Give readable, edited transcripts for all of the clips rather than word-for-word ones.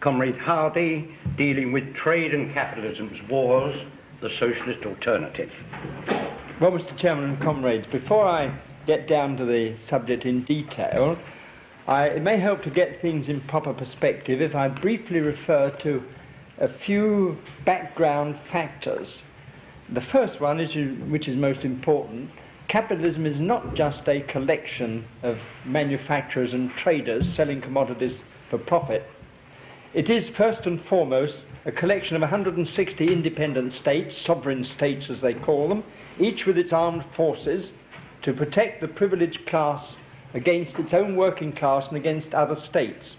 Comrade Hardy, dealing with Trade and Capitalism's Wars, the Socialist Alternative. Well, Mr. Chairman and comrades, before I get down to the subject in detail, it may help to get things in proper perspective if I briefly refer to a few background factors. The first one, which is most important, capitalism is not just a collection of manufacturers and traders selling commodities for profit. It is first and foremost a collection of 160 independent states, sovereign states as they call them, each with its armed forces to protect the privileged class against its own working class and against other states.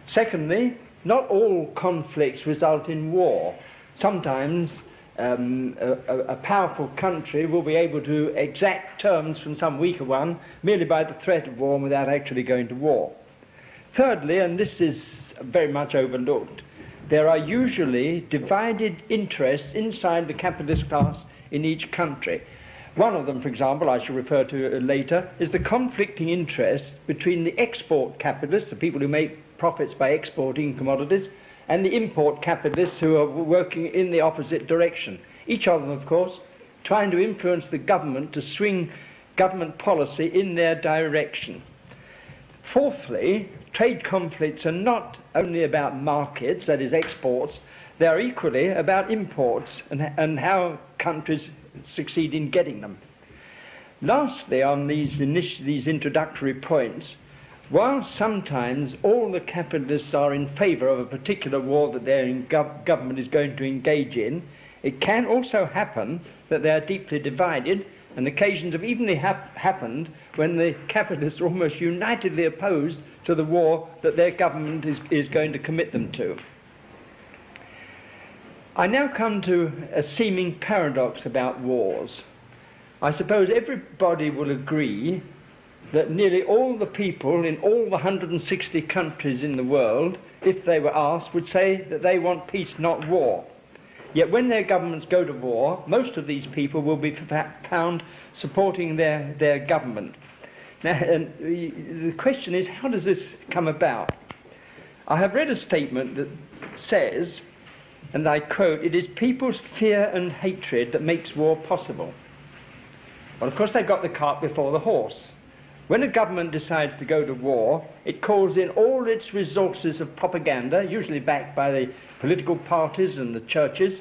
Secondly, not all conflicts result in war. Sometimes a powerful country will be able to exact terms from some weaker one merely by the threat of war without actually going to war. Thirdly, and this is very much overlooked, there are usually divided interests inside the capitalist class in each country. One of them, for example, I shall refer to later, is the conflicting interest between the export capitalists, the people who make profits by exporting commodities, and the import capitalists who are working in the opposite direction. Each of them, of course, trying to influence the government to swing government policy in their direction. Fourthly, trade conflicts are not only about markets, that is exports, they are equally about imports and how countries succeed in getting them. Lastly, on these introductory points, while sometimes all the capitalists are in favour of a particular war that their government is going to engage in, it can also happen that they are deeply divided, and occasions have even happened when the capitalists are almost unitedly opposed to the war that their government is going to commit them to. I now come to a seeming paradox about wars. I suppose everybody will agree that nearly all the people in all the 160 countries in the world, if they were asked, would say that they want peace, not war. Yet when their governments go to war, most of these people will be found supporting their government. Now, the question is, how does this come about? I have read a statement that says, and I quote, "It is people's fear and hatred that makes war possible." Well, of course, they've got the cart before the horse. When a government decides to go to war, it calls in all its resources of propaganda, usually backed by the political parties and the churches,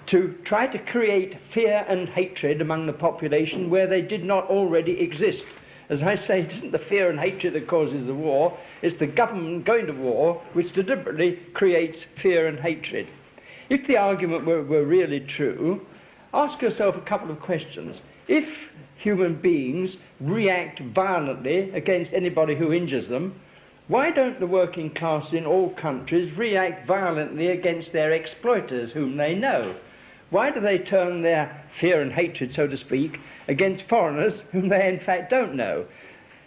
to try to create fear and hatred among the population where they did not already exist. As I say, it isn't the fear and hatred that causes the war, it's the government going to war which deliberately creates fear and hatred. If the argument were really true, ask yourself a couple of questions. If human beings react violently against anybody who injures them, why don't the working class in all countries react violently against their exploiters whom they know? Why do they turn their fear and hatred, so to speak, against foreigners whom they in fact don't know?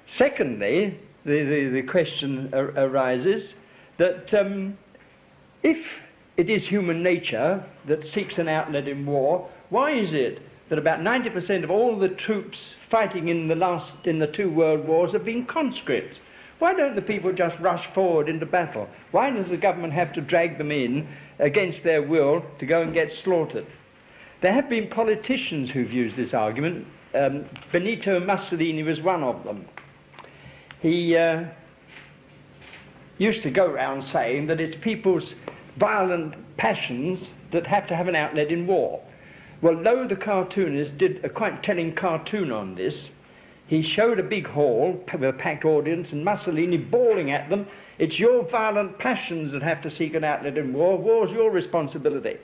Secondly, the question arises that if it is human nature that seeks an outlet in war, why is it that about 90% of all the troops fighting in the two world wars have been conscripts? Why don't the people just rush forward into battle? Why does the government have to drag them in against their will to go and get slaughtered? There have been politicians who've used this argument. Benito Mussolini was one of them. He used to go around saying that it's people's violent passions that have to have an outlet in war. Well, Lowe the cartoonist did a quite telling cartoon on this. He showed a big hall with a packed audience and Mussolini bawling at them, "It's your violent passions that have to seek an outlet in war. War's your responsibility."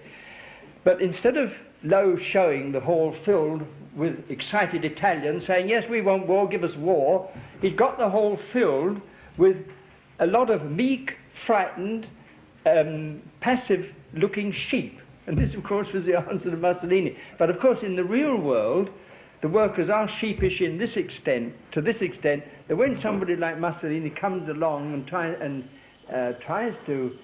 But instead of Lowe showing the hall filled with excited Italians saying, "Yes, we want war, give us war," he got the hall filled with a lot of meek, frightened, passive-looking sheep. And this, of course, was the answer to Mussolini. But, of course, in the real world, the workers are sheepish to this extent, that when somebody like Mussolini comes along and tries to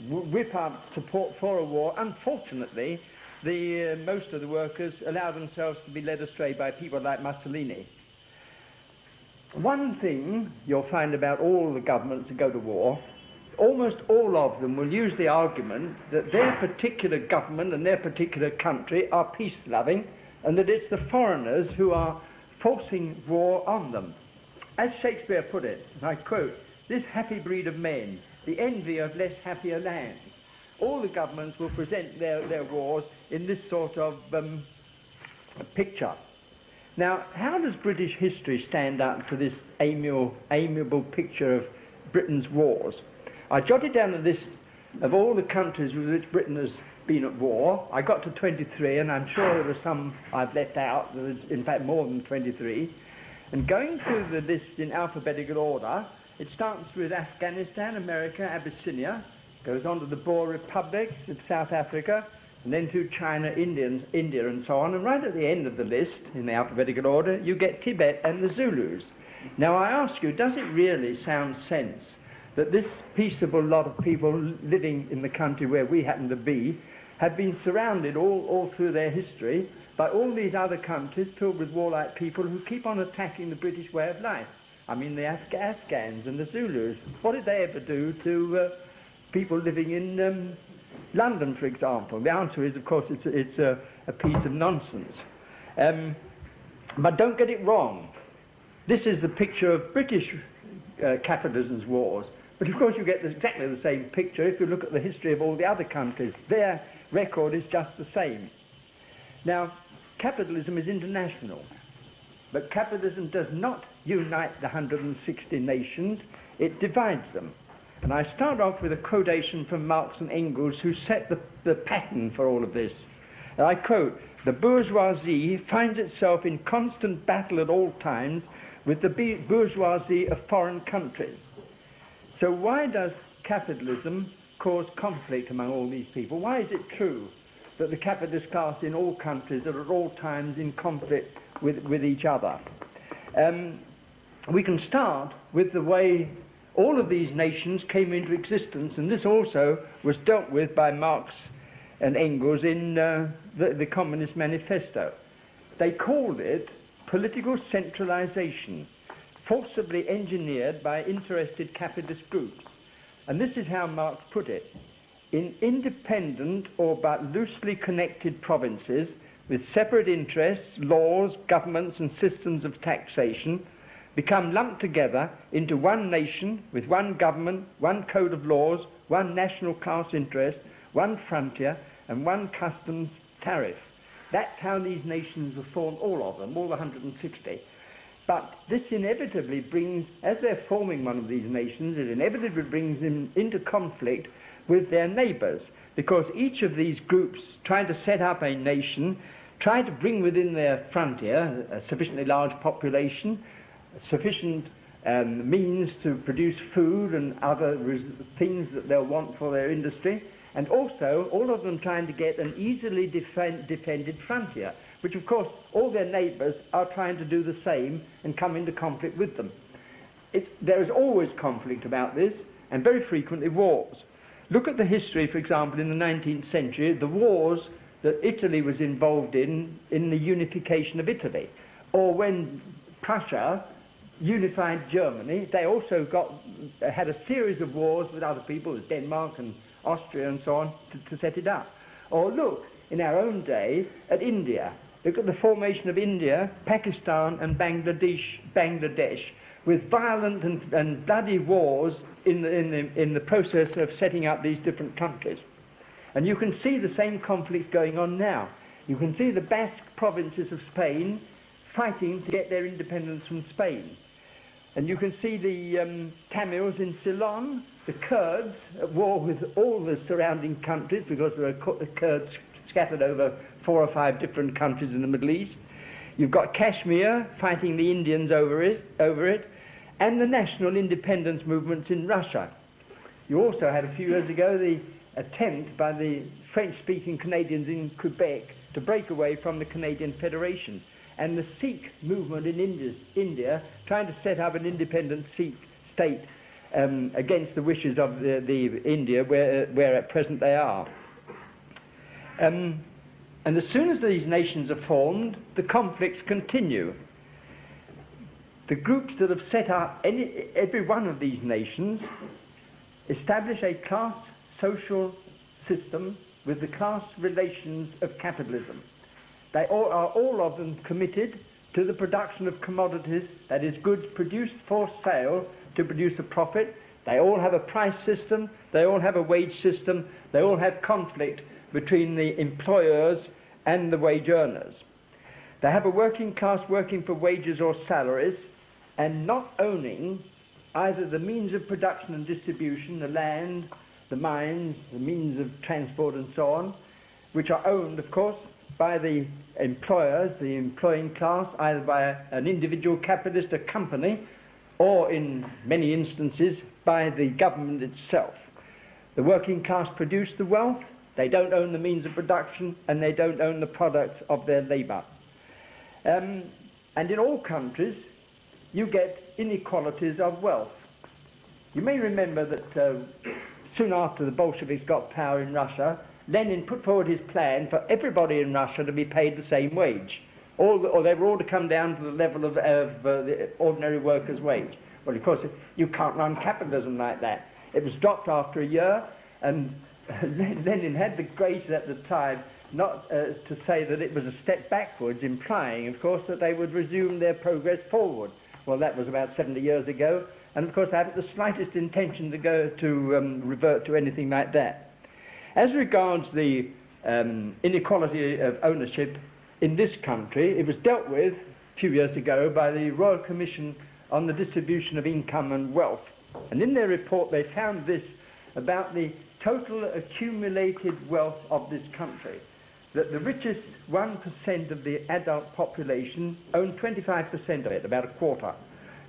whip up support for a war, unfortunately, most of the workers allow themselves to be led astray by people like Mussolini. One thing you'll find about all the governments that go to war almost all of them will use the argument that their particular government and their particular country are peace-loving, and that it's the foreigners who are forcing war on them. As Shakespeare put it, and I quote, "This happy breed of men, the envy of less happier lands." All the governments will present their wars in this sort of picture. Now, how does British history stand up to this amiable picture of Britain's wars? I jotted down a list of all the countries with which Britain has been at war. I got to 23, and I'm sure there are some I've left out. There is, in fact, more than 23. And going through the list in alphabetical order, it starts with Afghanistan, America, Abyssinia, goes on to the Boer republics of South Africa, and then through China, India, and so on. And right at the end of the list, in the alphabetical order, you get Tibet and the Zulus. Now, I ask you, does it really sound sense that this peaceable lot of people living in the country where we happen to be have been surrounded all through their history by all these other countries filled with warlike people who keep on attacking the British way of life? I mean, the Afghans and the Zulus. What did they ever do to people living in London, for example? The answer is, of course, it's a piece of nonsense. But don't get it wrong. This is the picture of British capitalism's wars. But of course you get exactly the same picture if you look at the history of all the other countries. Their record is just the same. Now, capitalism is international, but capitalism does not unite the 160 nations, it divides them. And I start off with a quotation from Marx and Engels, who set the pattern for all of this. And I quote, "The bourgeoisie finds itself in constant battle at all times with the bourgeoisie of foreign countries." So why does capitalism cause conflict among all these people? Why is it true that the capitalist class in all countries are at all times in conflict with each other? We can start with the way all of these nations came into existence, and this also was dealt with by Marx and Engels in the Communist Manifesto. They called it political centralization, forcibly engineered by interested capitalist groups. And this is how Marx put it: in independent or but loosely connected provinces with separate interests, laws, governments and systems of taxation become lumped together into one nation with one government, one code of laws, one national class interest, one frontier and one customs tariff. That's how these nations were formed, all of them, all the 160. But this inevitably brings, as they're forming one of these nations, it inevitably brings them into conflict with their neighbours, because each of these groups trying to set up a nation, try to bring within their frontier a sufficiently large population, sufficient means to produce food and other things that they'll want for their industry, and also all of them trying to get an easily defended frontier, which of course all their neighbours are trying to do the same and come into conflict with them. There is always conflict about this, and very frequently wars. Look at the history, for example, in the 19th century, the wars that Italy was involved in the unification of Italy, or when Prussia unified Germany. They also had a series of wars with other people, as Denmark and Austria and so on, to set it up. Or look, in our own day, at India. Look at the formation of India, Pakistan and Bangladesh, with violent and bloody wars in the process of setting up these different countries. And you can see the same conflicts going on now. You can see the Basque provinces of Spain fighting to get their independence from Spain. And you can see the Tamils in Ceylon, the Kurds at war with all the surrounding countries, because there are Kurds scattered over 4 or 5 different countries in the Middle East. You've got Kashmir fighting the Indians over it, and the national independence movements in Russia. You also had a few years ago the attempt by the French-speaking Canadians in Quebec to break away from the Canadian Federation, and the Sikh movement in India trying to set up an independent Sikh state against the wishes of the India where at present they are. And as soon as these nations are formed, the conflicts continue. The groups that have set up every one of these nations establish a class social system with the class relations of capitalism. They are all of them committed to the production of commodities, that is, goods produced for sale to produce a profit. They all have a price system, they all have a wage system, they all have conflict between the employers and the wage earners. They have a working class working for wages or salaries and not owning either the means of production and distribution, the land, the mines, the means of transport and so on, which are owned, of course, by the employers, the employing class, either by an individual capitalist, a company, or in many instances by the government itself. The working class produce the wealth, they don't own the means of production, and they don't own the products of their labour. And in all countries, you get inequalities of wealth. You may remember that soon after the Bolsheviks got power in Russia, Lenin put forward his plan for everybody in Russia to be paid the same wage, or they were all to come down to the level of the ordinary worker's wage. Well, of course, you can't run capitalism like that. It was dropped after a year, and Lenin had the grace at the time not to say that it was a step backwards, implying, of course, that they would resume their progress forward. Well, that was about 70 years ago, and of course I haven't the slightest intention to go to revert to anything like that. As regards the inequality of ownership in this country, it was dealt with a few years ago by the Royal Commission on the Distribution of Income and Wealth. And in their report they found this about the total accumulated wealth of this country, that the richest 1% of the adult population own 25% of it, about a quarter.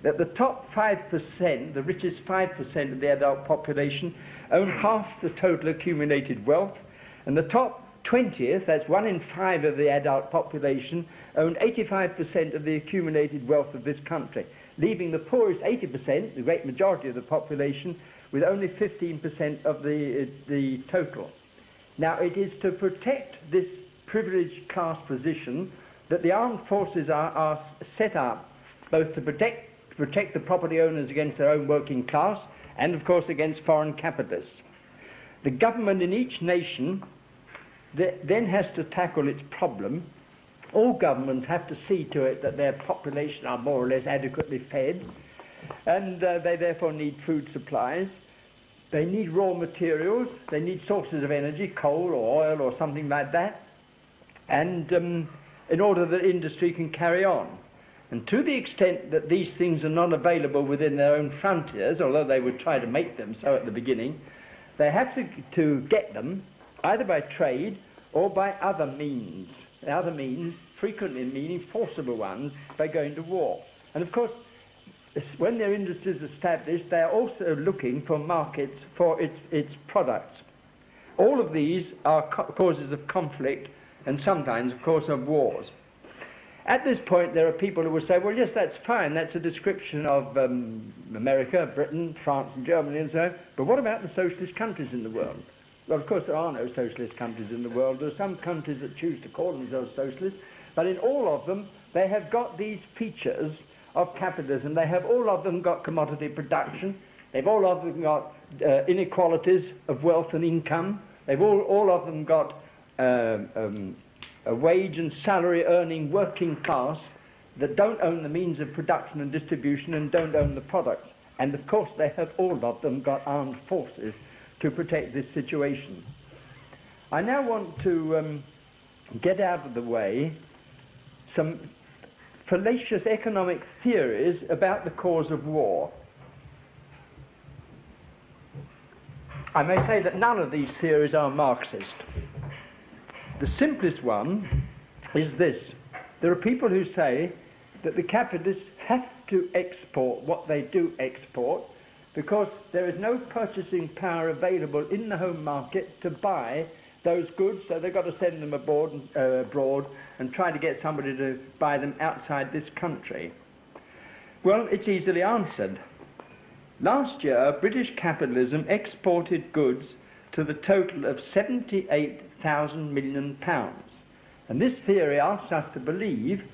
That the top 5%, the richest 5% of the adult population, own half the total accumulated wealth, and the top 20th, that's 1 in 5 of the adult population, own 85% of the accumulated wealth of this country, leaving the poorest 80%, the great majority of the population, with only 15% of the total. Now, it is to protect this privileged class position that the armed forces are set up, both to protect the property owners against their own working class and, of course, against foreign capitalists. The government in each nation then has to tackle its problem. All governments have to see to it that their population are more or less adequately fed, and they therefore need food supplies. They need raw materials, they need sources of energy, coal or oil or something like that, and in order that industry can carry on. And to the extent that these things are not available within their own frontiers, although they would try to make them so at the beginning, they have to get them either by trade or by other means. Other means, frequently meaning forcible ones, by going to war. And of course, when their industry is established, they are also looking for markets for its products. All of these are causes of conflict and sometimes, of course, of wars. At this point, there are people who will say, well, yes, that's fine, that's a description of America, Britain, France and Germany and so on, but what about the socialist countries in the world? Well, of course, there are no socialist countries in the world. There are some countries that choose to call themselves socialist, but in all of them, they have got these features of capitalism. They have all of them got commodity production. They've all of them got inequalities of wealth and income. They've all of them got a wage and salary earning working class that don't own the means of production and distribution and don't own the products. And of course, they have all of them got armed forces to protect this situation. I now want to get out of the way some fallacious economic theories about the cause of war. I may say that none of these theories are Marxist. The simplest one is this. There are people who say that the capitalists have to export what they do export because there is no purchasing power available in the home market to buy those goods, so they've got to send them abroad and try to get somebody to buy them outside this country. Well, it's easily answered. Last year, British capitalism exported goods to the total of £78,000 million. And this theory asks us to believe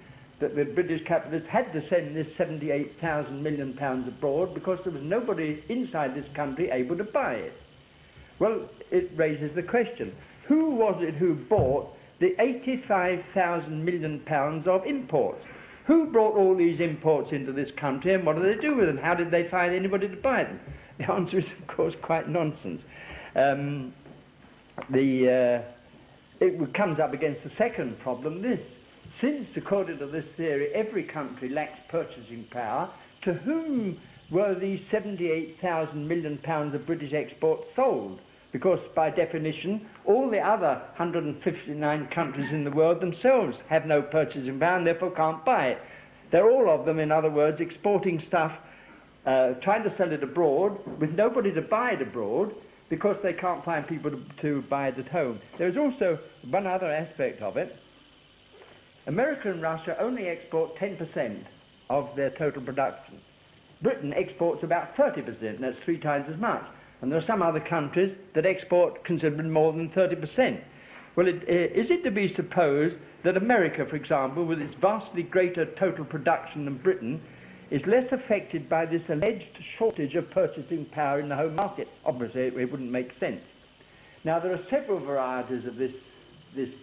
that the British capitalists had to send this 78,000 million pounds abroad because there was nobody inside this country able to buy it. Well, it raises the question, who was it who bought the 85,000 million pounds of imports? Who brought all these imports into this country, and what do they do with them? How did they find anybody to buy them? The answer is, of course, quite nonsense. It comes up against the second problem, this. Since, according to this theory, every country lacks purchasing power, to whom were these 78,000 million pounds of British exports sold? Because, by definition, all the other 159 countries in the world themselves have no purchasing power and therefore can't buy it. They're all of them, in other words, exporting stuff, trying to sell it abroad, with nobody to buy it abroad, because they can't find people to buy it at home. There's also one other aspect of it. America and Russia only export 10% of their total production. Britain exports about 30%, and that's 3 times as much. And there are some other countries that export considerably more than 30%. Well, is it to be supposed that America, for example, with its vastly greater total production than Britain, is less affected by this alleged shortage of purchasing power in the home market? Obviously, it wouldn't make sense. Now, there are several varieties of this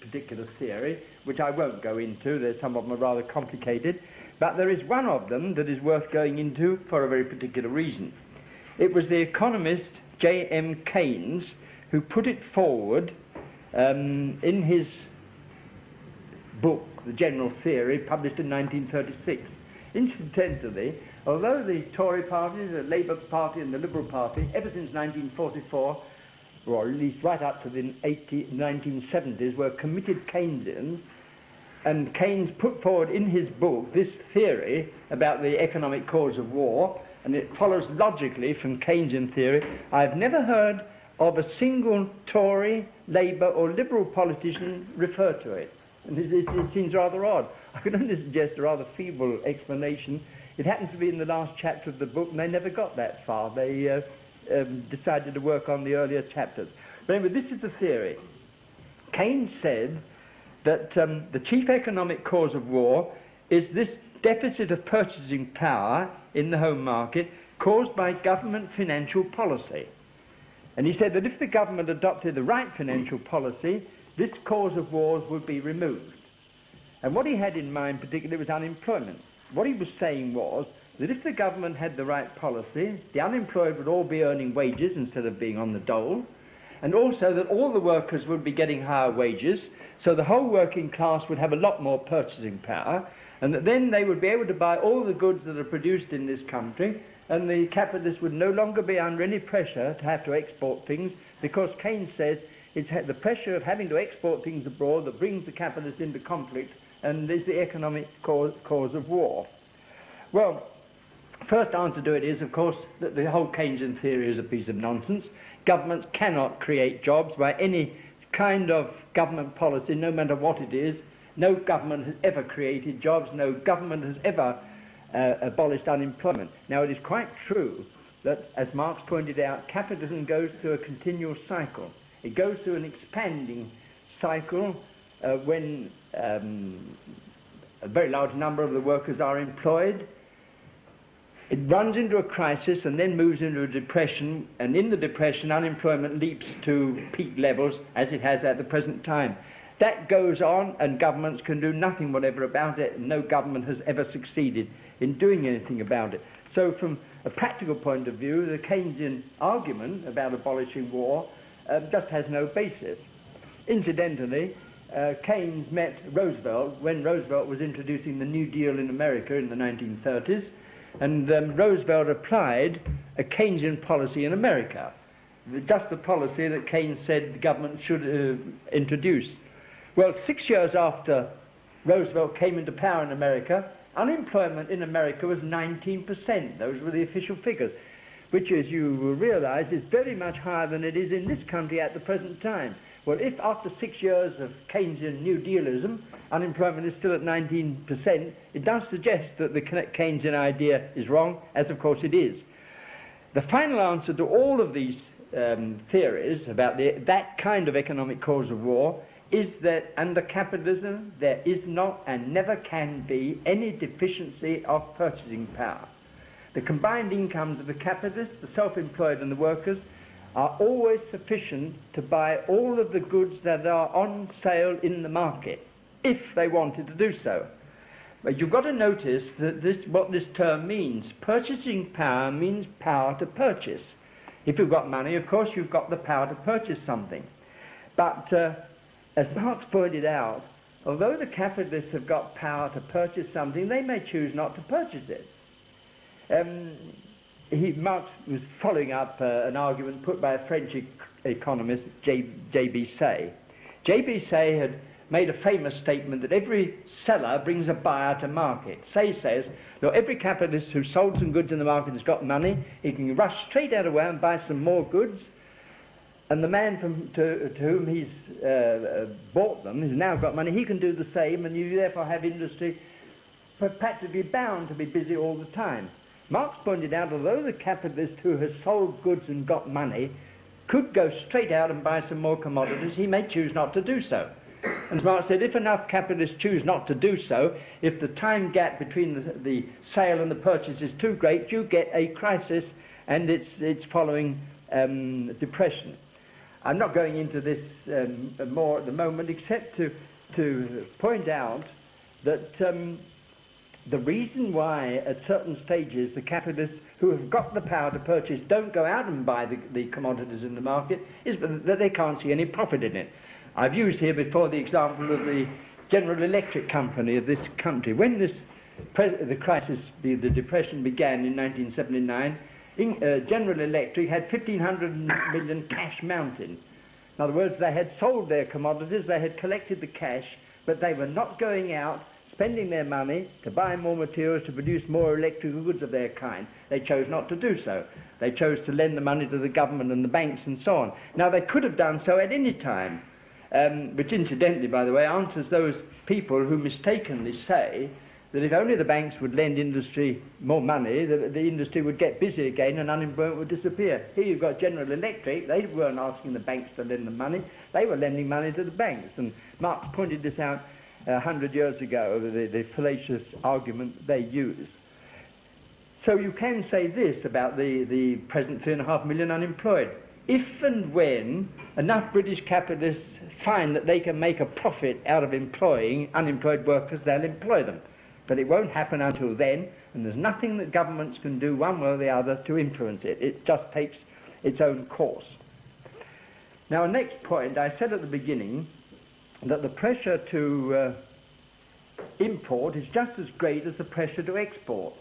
particular theory, which I won't go into. Some of them are rather complicated, but there is one of them that is worth going into for a very particular reason. It was the economist J.M. Keynes who put it forward in his book, The General Theory, published in 1936. Incidentally, although the Tory party, the Labour Party and the Liberal Party, ever since 1944, or at least right up to the 1970s, were committed Keynesians, and Keynes put forward in his book this theory about the economic cause of war, and it follows logically from Keynesian theory. I've never heard of a single Tory, Labour or Liberal politician refer to it, and it seems rather odd. I can only suggest a rather feeble explanation. It happens to be in the last chapter of the book, and they never got that far. They decided to work on the earlier chapters. But anyway, this is the theory. Keynes said that the chief economic cause of war is this deficit of purchasing power in the home market caused by government financial policy. And he said that if the government adopted the right financial policy, this cause of wars would be removed. And what he had in mind particularly was unemployment. What he was saying was that if the government had the right policy, the unemployed would all be earning wages instead of being on the dole, and also that all the workers would be getting higher wages, so the whole working class would have a lot more purchasing power, and that then they would be able to buy all the goods that are produced in this country, and the capitalists would no longer be under any pressure to have to export things, because Keynes says it's the pressure of having to export things abroad that brings the capitalists into conflict and is the economic cause of war. Well, first answer to it is, of course, that the whole Keynesian theory is a piece of nonsense. Governments cannot create jobs by any kind of government policy, no matter what it is. No government has ever created jobs. No government has ever abolished unemployment. Now, it is quite true that, as Marx pointed out, capitalism goes through a continual cycle. It goes through an expanding cycle when a very large number of the workers are employed. It runs into a crisis and then moves into a depression, and in the depression unemployment leaps to peak levels as it has at the present time. That goes on and governments can do nothing whatever about it, and no government has ever succeeded in doing anything about it. So from a practical point of view, the Keynesian argument about abolishing war just has no basis. Incidentally, Keynes met Roosevelt when Roosevelt was introducing the New Deal in America in the 1930s, and Roosevelt applied a Keynesian policy in America, just the policy that Keynes said the government should introduce. Well, 6 years after Roosevelt came into power in America, unemployment in America was 19%. Those were the official figures, which, as you will realize, is very much higher than it is in this country at the present time. Well, if after 6 years of Keynesian New Dealism, unemployment is still at 19%, it does suggest that the Keynesian idea is wrong, as of course it is. The final answer to all of these theories about that kind of economic cause of war is that under capitalism there is not and never can be any deficiency of purchasing power. The combined incomes of the capitalists, the self-employed and the workers are always sufficient to buy all of the goods that are on sale in the market, if they wanted to do so. But you've got to notice that what this term means. Purchasing power means power to purchase. If you've got money, of course, you've got the power to purchase something. But as Marx pointed out, although the capitalists have got power to purchase something, they may choose not to purchase it. Marx was following up an argument put by a French economist, J.B. Say. J.B. Say had made a famous statement that every seller brings a buyer to market. Say says, look, every capitalist who sold some goods in the market has got money, he can rush straight out away and buy some more goods, and the man to whom he's bought them has now got money, he can do the same, and you therefore have industry practically bound to be busy all the time. Marx pointed out, although the capitalist who has sold goods and got money could go straight out and buy some more commodities, he may choose not to do so. And Marx said, if enough capitalists choose not to do so, if the time gap between the sale and the purchase is too great, you get a crisis and its following depression. I'm not going into this more at the moment, except to point out that the reason why at certain stages the capitalists who have got the power to purchase don't go out and buy the commodities in the market is that they can't see any profit in it. I've used here before the example of the General Electric Company of this country. When the crisis, the depression began in 1979, General Electric had 1,500 million cash mounted. In other words, they had sold their commodities, they had collected the cash, but they were not going out spending their money to buy more materials to produce more electrical goods of their kind. They chose not to do so. They chose to lend the money to the government and the banks and so on. Now, they could have done so at any time, which incidentally, by the way, answers those people who mistakenly say that if only the banks would lend industry more money, the industry would get busy again and unemployment would disappear. Here you've got General Electric. They weren't asking the banks to lend them money. They were lending money to the banks. And Marx pointed this out 100 years ago, the fallacious argument they use. So you can say this about the present 3.5 million unemployed. If and when enough British capitalists find that they can make a profit out of employing unemployed workers, they'll employ them. But it won't happen until then, and there's nothing that governments can do one way or the other to influence it. It just takes its own course. Now, next point, I said at the beginning that the pressure to import is just as great as the pressure to export.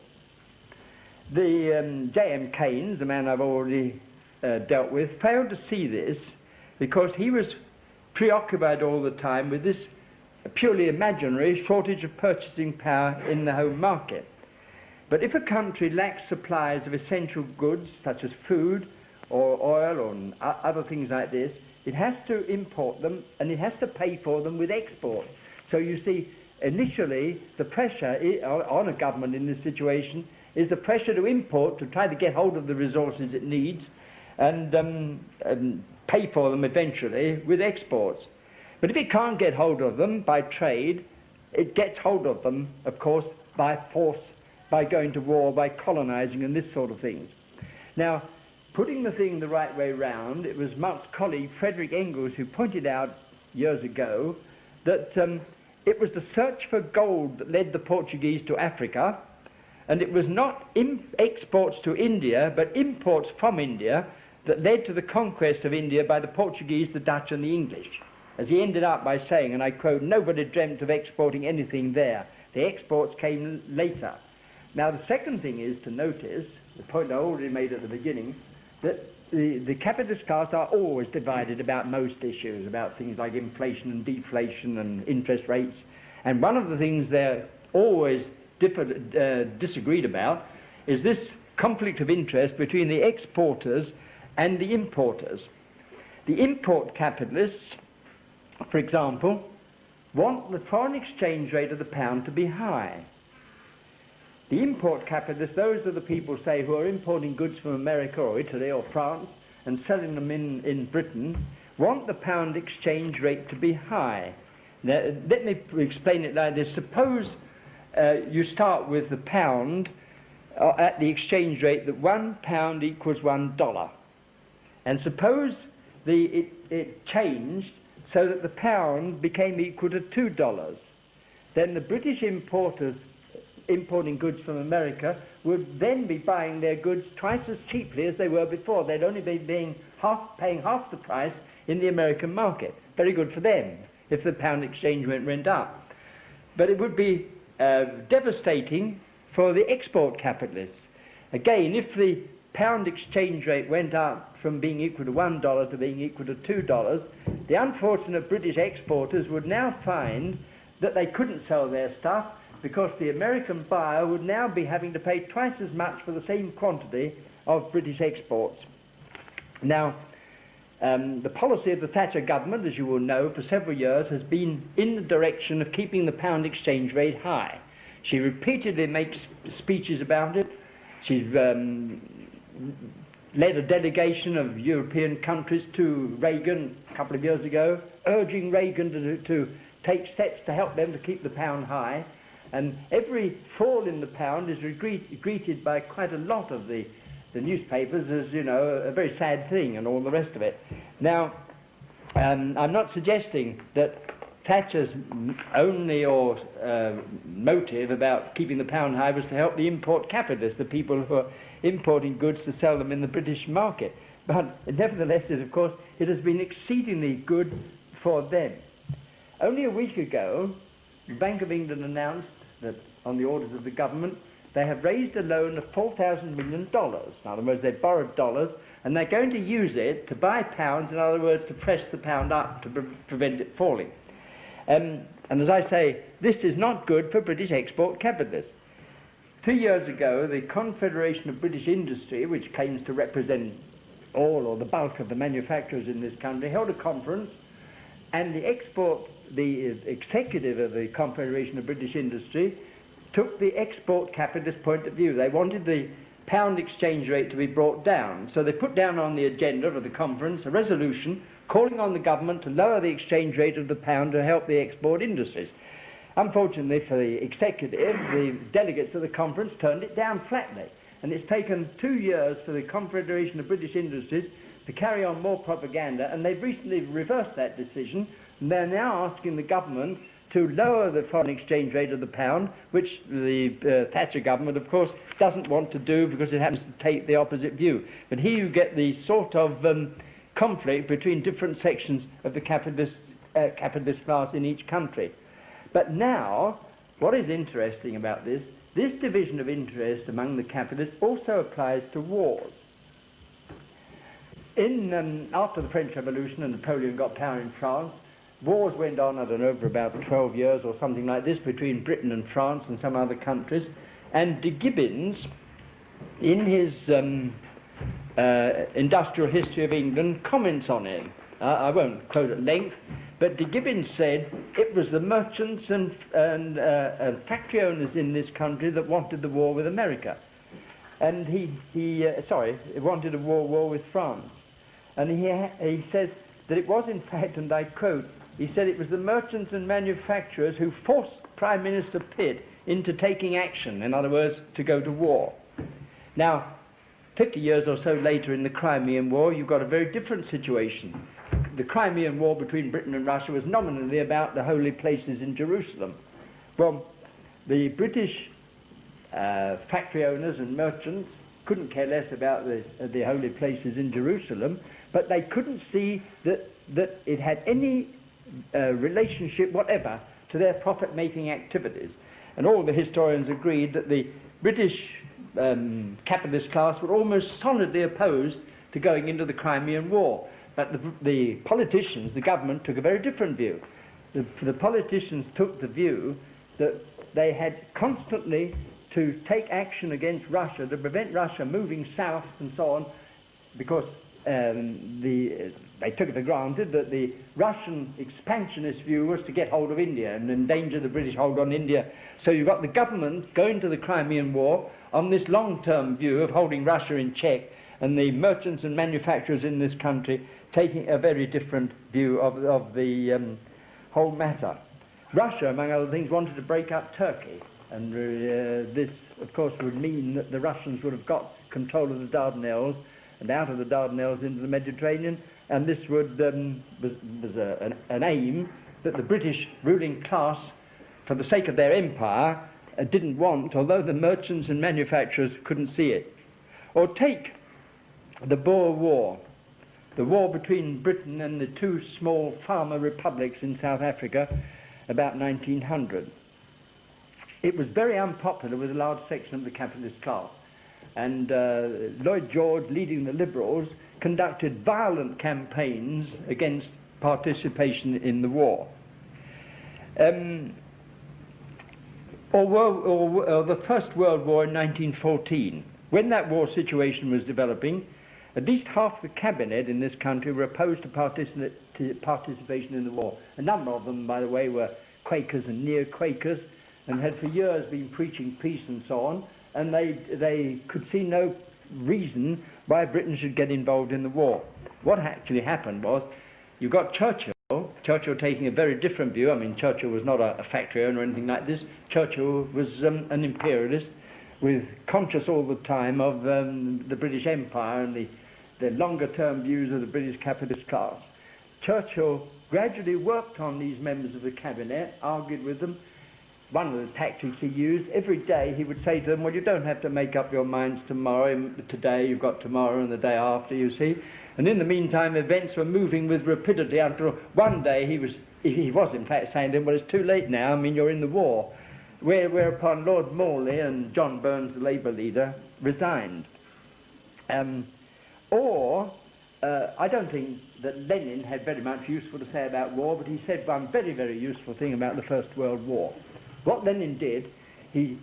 The J.M. Keynes, the man I've already dealt with, failed to see this because he was preoccupied all the time with this purely imaginary shortage of purchasing power in the home market. But if a country lacks supplies of essential goods such as food or oil or other things like this, it has to import them and it has to pay for them with export. So you see, initially the pressure on a government in this situation is the pressure to import to try to get hold of the resources it needs and pay for them eventually with exports. But if it can't get hold of them by trade, it gets hold of them, of course, by force, by going to war, by colonizing and this sort of things. Now, putting the thing the right way round, it was Marx's colleague Frederick Engels who pointed out years ago that it was the search for gold that led the Portuguese to Africa, and it was not exports to India, but imports from India that led to the conquest of India by the Portuguese, the Dutch and the English. As he ended up by saying, and I quote, "Nobody dreamt of exporting anything there. The exports came later." Now the second thing is to notice, the point I already made at the beginning, that the capitalist class are always divided about most issues, about things like inflation and deflation and interest rates. And one of the things they're always disagreed about is this conflict of interest between the exporters and the importers. The import capitalists, for example, want the foreign exchange rate of the pound to be high. The import capitalists, those are the people, say, who are importing goods from America or Italy or France and selling them in Britain, want the pound exchange rate to be high. Now, let me explain it like this. Suppose you start with the pound at the exchange rate that £1 equals $1. And suppose it changed so that the pound became equal to $2. Then the British importers importing goods from America would then be buying their goods twice as cheaply as they were before. They'd only be paying half the price in the American market. Very good for them if the pound exchange rate went up. But it would be devastating for the export capitalists. Again, if the pound exchange rate went up from being equal to $1 to being equal to $2, the unfortunate British exporters would now find that they couldn't sell their stuff because the American buyer would now be having to pay twice as much for the same quantity of British exports. Now, the policy of the Thatcher government, as you will know, for several years has been in the direction of keeping the pound exchange rate high. She repeatedly makes speeches about it. She's led a delegation of European countries to Reagan a couple of years ago, urging Reagan to take steps to help them to keep the pound high. And every fall in the pound is greeted by quite a lot of the newspapers as, you know, a very sad thing and all the rest of it. Now, I'm not suggesting that Thatcher's only motive about keeping the pound high was to help the import capitalists, the people who are importing goods to sell them in the British market. But nevertheless, of course, it has been exceedingly good for them. Only a week ago, the Bank of England announced that on the orders of the government, they have raised a loan of $4,000 million. In other words, they've borrowed dollars, and they're going to use it to buy pounds, in other words, to press the pound up to prevent it falling. And as I say, this is not good for British export capitalists. 2 years ago, the Confederation of British Industry, which claims to represent all or the bulk of the manufacturers in this country, held a conference, and the executive of the Confederation of British Industry took the export capitalist point of view. They wanted the pound exchange rate to be brought down. So they put down on the agenda of the conference a resolution calling on the government to lower the exchange rate of the pound to help the export industries. Unfortunately for the executive, the delegates of the conference turned it down flatly. And it's taken 2 years for the Confederation of British Industries to carry on more propaganda, and they've recently reversed that decision, and they're now asking the government to lower the foreign exchange rate of the pound, which the Thatcher government, of course, doesn't want to do because it happens to take the opposite view. But here you get the sort of conflict between different sections of the capitalist class in each country. But now, what is interesting about this division of interest among the capitalists also applies to wars. After the French Revolution and Napoleon got power in France, wars went on, I don't know, for about 12 years or something like this between Britain and France and some other countries. And de Gibbons, in his Industrial History of England, comments on it. I won't quote at length, but de Gibbons said it was the merchants and factory owners in this country that wanted the war with America. And he wanted a war with France. And he says that it was in fact, and I quote, he said it was the merchants and manufacturers who forced Prime Minister Pitt into taking action, in other words, to go to war. Now, 50 years or so later in the Crimean War, you've got a very different situation. The Crimean War between Britain and Russia was nominally about the holy places in Jerusalem. Well, the British factory owners and merchants couldn't care less about the holy places in Jerusalem, but they couldn't see that it had any relationship whatever to their profit-making activities. And all the historians agreed that the British capitalist class were almost solidly opposed to going into the Crimean War. But the politicians, the government, took a very different view. The politicians took the view that they had constantly to take action against Russia to prevent Russia moving south and so on, because they took it for granted that the Russian expansionist view was to get hold of India and endanger the British hold on India. So you've got the government going to the Crimean War on this long-term view of holding Russia in check, and the merchants and manufacturers in this country taking a very different view of the whole matter. Russia, among other things, wanted to break up Turkey, and this, of course, would mean that the Russians would have got control of the Dardanelles and out of the Dardanelles into the Mediterranean, and this would was an aim that the British ruling class, for the sake of their empire, didn't want, although the merchants and manufacturers couldn't see it. Or take the Boer War, the war between Britain and the two small farmer republics in South Africa about 1900. It was very unpopular with a large section of the capitalist class, and Lloyd George, leading the Liberals, conducted violent campaigns against participation in the war. Or the First World War in 1914. When that war situation was developing, at least half the cabinet in this country were opposed to participation in the war. A number of them, by the way, were Quakers and near-Quakers, and had for years been preaching peace and so on, and they could see no reason why Britain should get involved in the war. What actually happened was, you got Churchill taking a very different view. I mean, Churchill was not a factory owner or anything like this. Churchill was an imperialist, with conscious all the time of the British Empire and the longer-term views of the British capitalist class. Churchill gradually worked on these members of the cabinet, argued with them. One of the tactics he used, every day he would say to them, well, you don't have to make up your minds tomorrow. Today you've got tomorrow and the day after, you see. And in the meantime, events were moving with rapidity until one day he was in fact saying to them, well, it's too late now, I mean, you're in the war. Whereupon Lord Morley and John Burns, the Labour leader, resigned. I don't think that Lenin had very much useful to say about war, but he said one very, very useful thing about the First World War. What Lenin did, he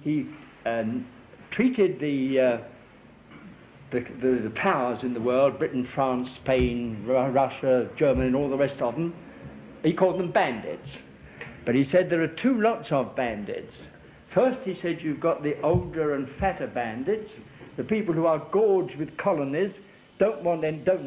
treated the powers in the world, Britain, France, Spain, Russia, Germany, and all the rest of them, he called them bandits. But he said there are two lots of bandits. First, he said, you've got the older and fatter bandits, the people who are gorged with colonies, don't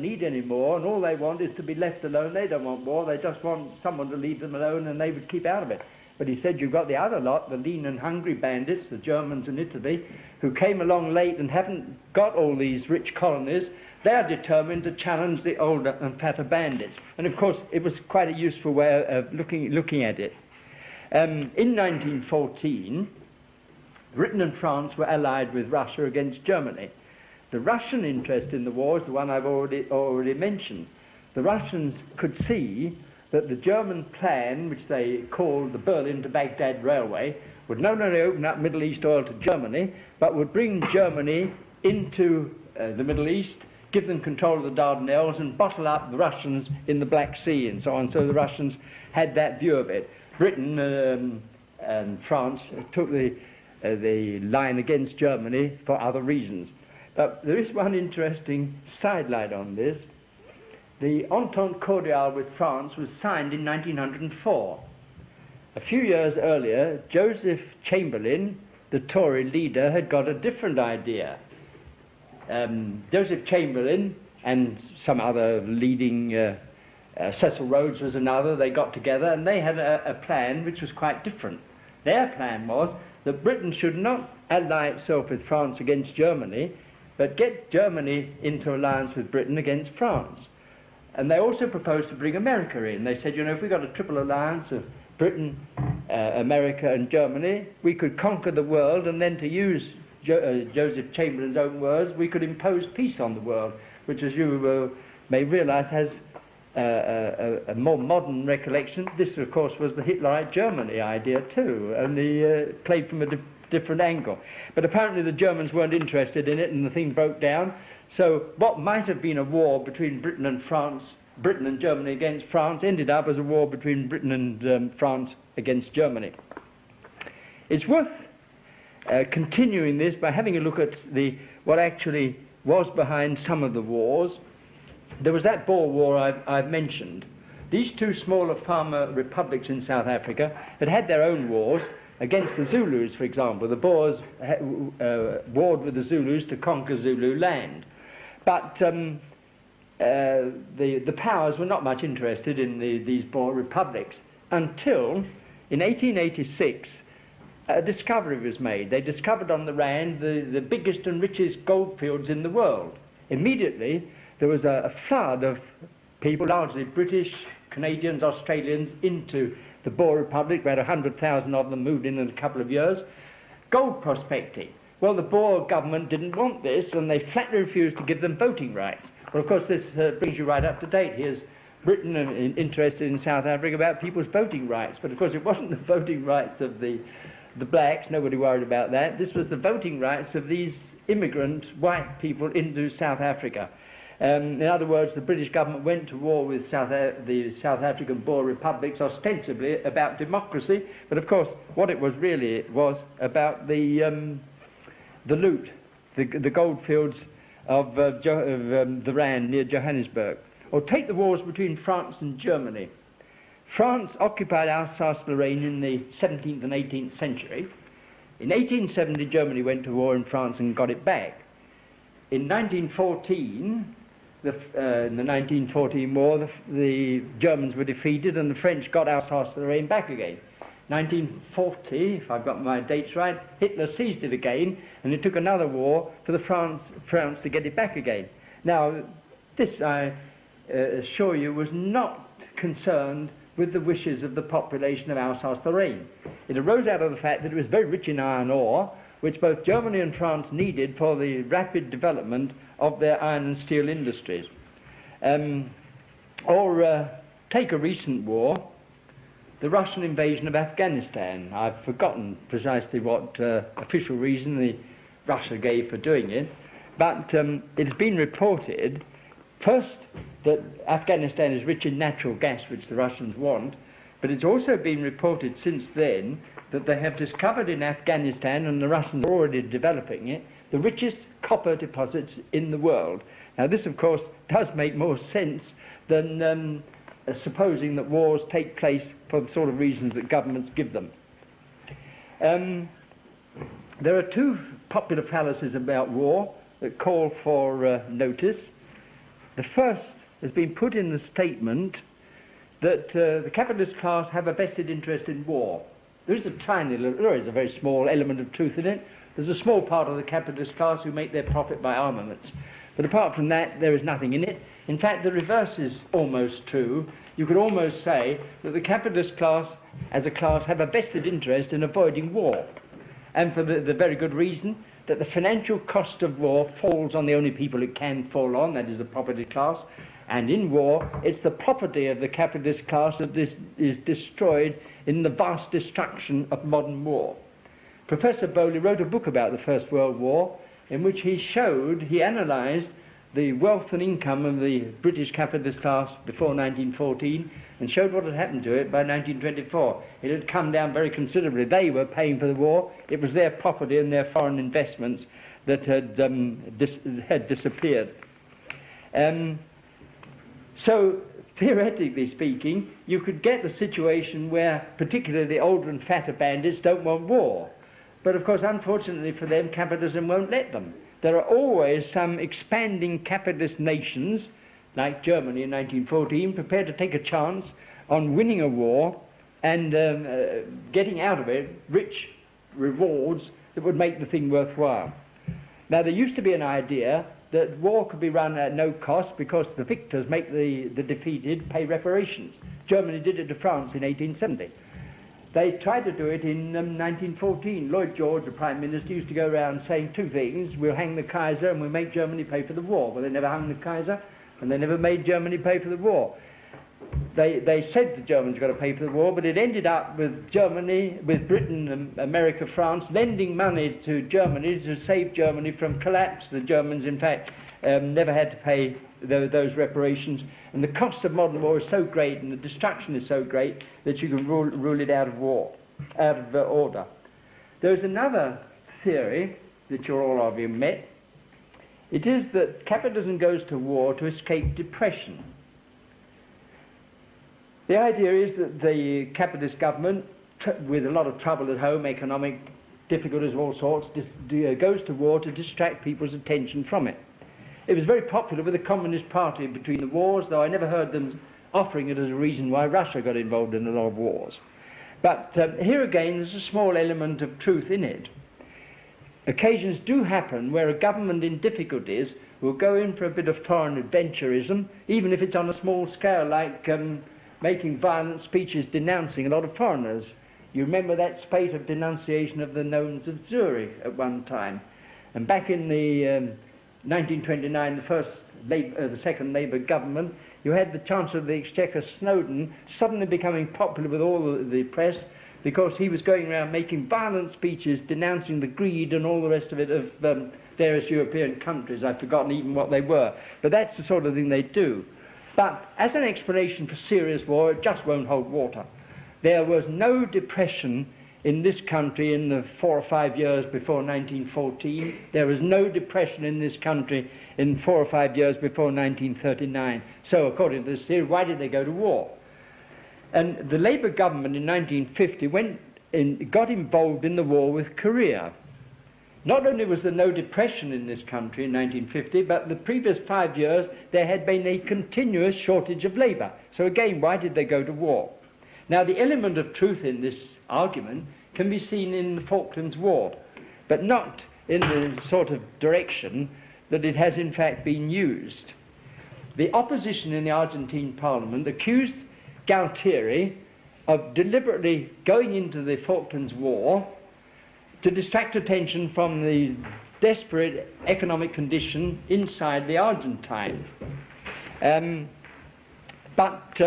need any more, and all they want is to be left alone. They don't want war, they just want someone to leave them alone, and they would keep out of it. But he said you've got the other lot, the lean and hungry bandits, the Germans in Italy, who came along late and haven't got all these rich colonies. They are determined to challenge the older and fatter bandits. And of course, it was quite a useful way of looking at it. In 1914, Britain and France were allied with Russia against Germany. The Russian interest in the war is the one I've already mentioned. The Russians could see that the German plan, which they called the Berlin to Baghdad Railway, would not only open up Middle East oil to Germany, but would bring Germany into the Middle East, give them control of the Dardanelles, and bottle up the Russians in the Black Sea and so on. So the Russians had that view of it. Britain and France took the line against Germany for other reasons. But there is one interesting sidelight on this. The Entente Cordiale with France was signed in 1904. A few years earlier, Joseph Chamberlain, the Tory leader, had got a different idea. Joseph Chamberlain and some other leading, Cecil Rhodes was another, they got together and they had a plan which was quite different. Their plan was that Britain should not ally itself with France against Germany, but get Germany into alliance with Britain against France. And they also proposed to bring America in. They said, if we got a triple alliance of Britain, America and Germany, we could conquer the world, and then, to use Joseph Chamberlain's own words, we could impose peace on the world, which, as you may realize, has a more modern recollection. This, of course, was the Hitlerite Germany idea too, only played from a different angle. But apparently the Germans weren't interested in it, and the thing broke down. So what might have been a war between Britain and France, Britain and Germany against France, ended up as a war between Britain and France against Germany. It's worth continuing this by having a look at what actually was behind some of the wars. There was that Boer War I've mentioned. These two smaller farmer republics in South Africa had their own wars against the Zulus, for example. The Boers warred with the Zulus to conquer Zulu land. But the powers were not much interested in these Boer republics until in 1886 a discovery was made. They discovered on the Rand the biggest and richest gold fields in the world. Immediately there was a flood of people, largely British, Canadians, Australians, into the Boer Republic. About 100,000 of them moved in a couple of years. Gold prospecting. Well, the Boer government didn't want this, and they flatly refused to give them voting rights. Well, of course, this brings you right up to date. Here's Britain interested in South Africa about people's voting rights, but of course it wasn't the voting rights of the blacks. Nobody worried about that. This was the voting rights of these immigrant white people into South Africa. In other words, the British government went to war with the South African Boer republics ostensibly about democracy, but of course what it was really was about the loot, the gold fields of the Rand near Johannesburg. Or take the wars between France and Germany. France occupied Alsace-Lorraine in the 17th and 18th century. In 1870, Germany went to war in France and got it back. In 1914, in the 1914 war, the Germans were defeated and the French got Alsace-Lorraine back again. 1940, if I've got my dates right, Hitler seized it again, and it took another war for the France to get it back again. Now, this, I assure you, was not concerned with the wishes of the population of Alsace-Lorraine. It arose out of the fact that it was very rich in iron ore, which both Germany and France needed for the rapid development of their iron and steel industries. Take a recent war, the Russian invasion of Afghanistan. I've forgotten precisely what official reason Russia gave for doing it, but it's been reported, first, that Afghanistan is rich in natural gas, which the Russians want, but it's also been reported since then that they have discovered in Afghanistan, and the Russians are already developing it, the richest copper deposits in the world. Now this, of course, does make more sense than supposing that wars take place for the sort of reasons that governments give them. There are two popular fallacies about war that call for notice. The first has been put in the statement that the capitalist class have a vested interest in war. There is a very small element of truth in it. There's a small part of the capitalist class who make their profit by armaments. But apart from that, there is nothing in it. In fact, the reverse is almost true. You could almost say that the capitalist class, as a class, have a vested interest in avoiding war. And for the very good reason that the financial cost of war falls on the only people it can fall on, that is the property class. And in war, it's the property of the capitalist class that is destroyed in the vast destruction of modern war. Professor Bowley wrote a book about the First World War in which he analysed the wealth and income of the British capitalist class before 1914 and showed what had happened to it by 1924. It had come down very considerably. They were paying for the war. It was their property and their foreign investments that had disappeared. So, theoretically speaking, you could get the situation where particularly the older and fatter bandits don't want war. But of course, unfortunately for them, capitalism won't let them. There are always some expanding capitalist nations, like Germany in 1914, prepared to take a chance on winning a war and getting out of it rich rewards that would make the thing worthwhile. Now, there used to be an idea that war could be run at no cost because the victors make the defeated pay reparations. Germany did it to France in 1870. They tried to do it in 1914. Lloyd George, the Prime Minister, used to go around saying two things: we'll hang the Kaiser and we'll make Germany pay for the war. Well, they never hung the Kaiser and they never made Germany pay for the war. They said the Germans got to pay for the war, but it ended up with Germany, with Britain, America, France, lending money to Germany to save Germany from collapse. The Germans, in fact, never had to pay those reparations. And the cost of modern war is so great and the destruction is so great that you can rule it out of order. There's another theory that you're all of you met. It is that capitalism goes to war to escape depression. The idea is that the capitalist government, with a lot of trouble at home, economic difficulties of all sorts, goes to war to distract people's attention from it. It was very popular with the Communist Party between the wars, though I never heard them offering it as a reason why Russia got involved in a lot of wars. But here again, there's a small element of truth in it. Occasions do happen where a government in difficulties will go in for a bit of foreign adventurism, even if it's on a small scale, like making violent speeches denouncing a lot of foreigners. You remember that spate of denunciation of the Nones of Zurich at one time. And back in the 1929, the second Labour government, you had the Chancellor of the Exchequer, Snowden, suddenly becoming popular with all the press because he was going around making violent speeches denouncing the greed and all the rest of it of various European countries. I've forgotten even what they were. But that's the sort of thing they do. But as an explanation for serious war, it just won't hold water. There was no depression in this country in the 4 or 5 years before 1914. There was no depression in this country in 4 or 5 years before 1939. So according to this theory, why did they go to war? And the Labour government in 1950 got involved in the war with Korea. Not only was there no depression in this country in 1950, but the previous 5 years there had been a continuous shortage of labour. So again, why did they go to war? Now, the element of truth in this argument can be seen in the Falklands War, but not in the sort of direction that it has in fact been used. The opposition in the Argentine parliament accused Galtieri of deliberately going into the Falklands War to distract attention from the desperate economic condition inside the Argentine. But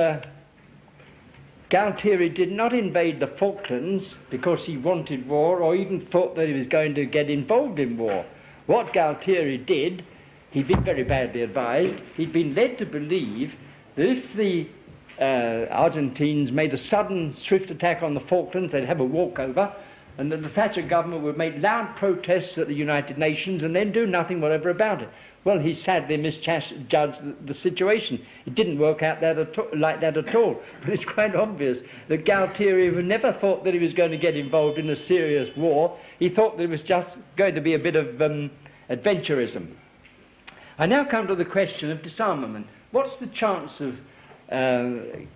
Galtieri did not invade the Falklands because he wanted war or even thought that he was going to get involved in war. What Galtieri did, he'd been very badly advised, he'd been led to believe that if the Argentines made a sudden, swift attack on the Falklands, they'd have a walkover, and that the Thatcher government would make loud protests at the United Nations and then do nothing whatever about it. Well, he sadly misjudged the situation. It didn't work out like that at all. But it's quite obvious that Galtieri, who never thought that he was going to get involved in a serious war, he thought that it was just going to be a bit of adventurism. I now come to the question of disarmament. What's the chance of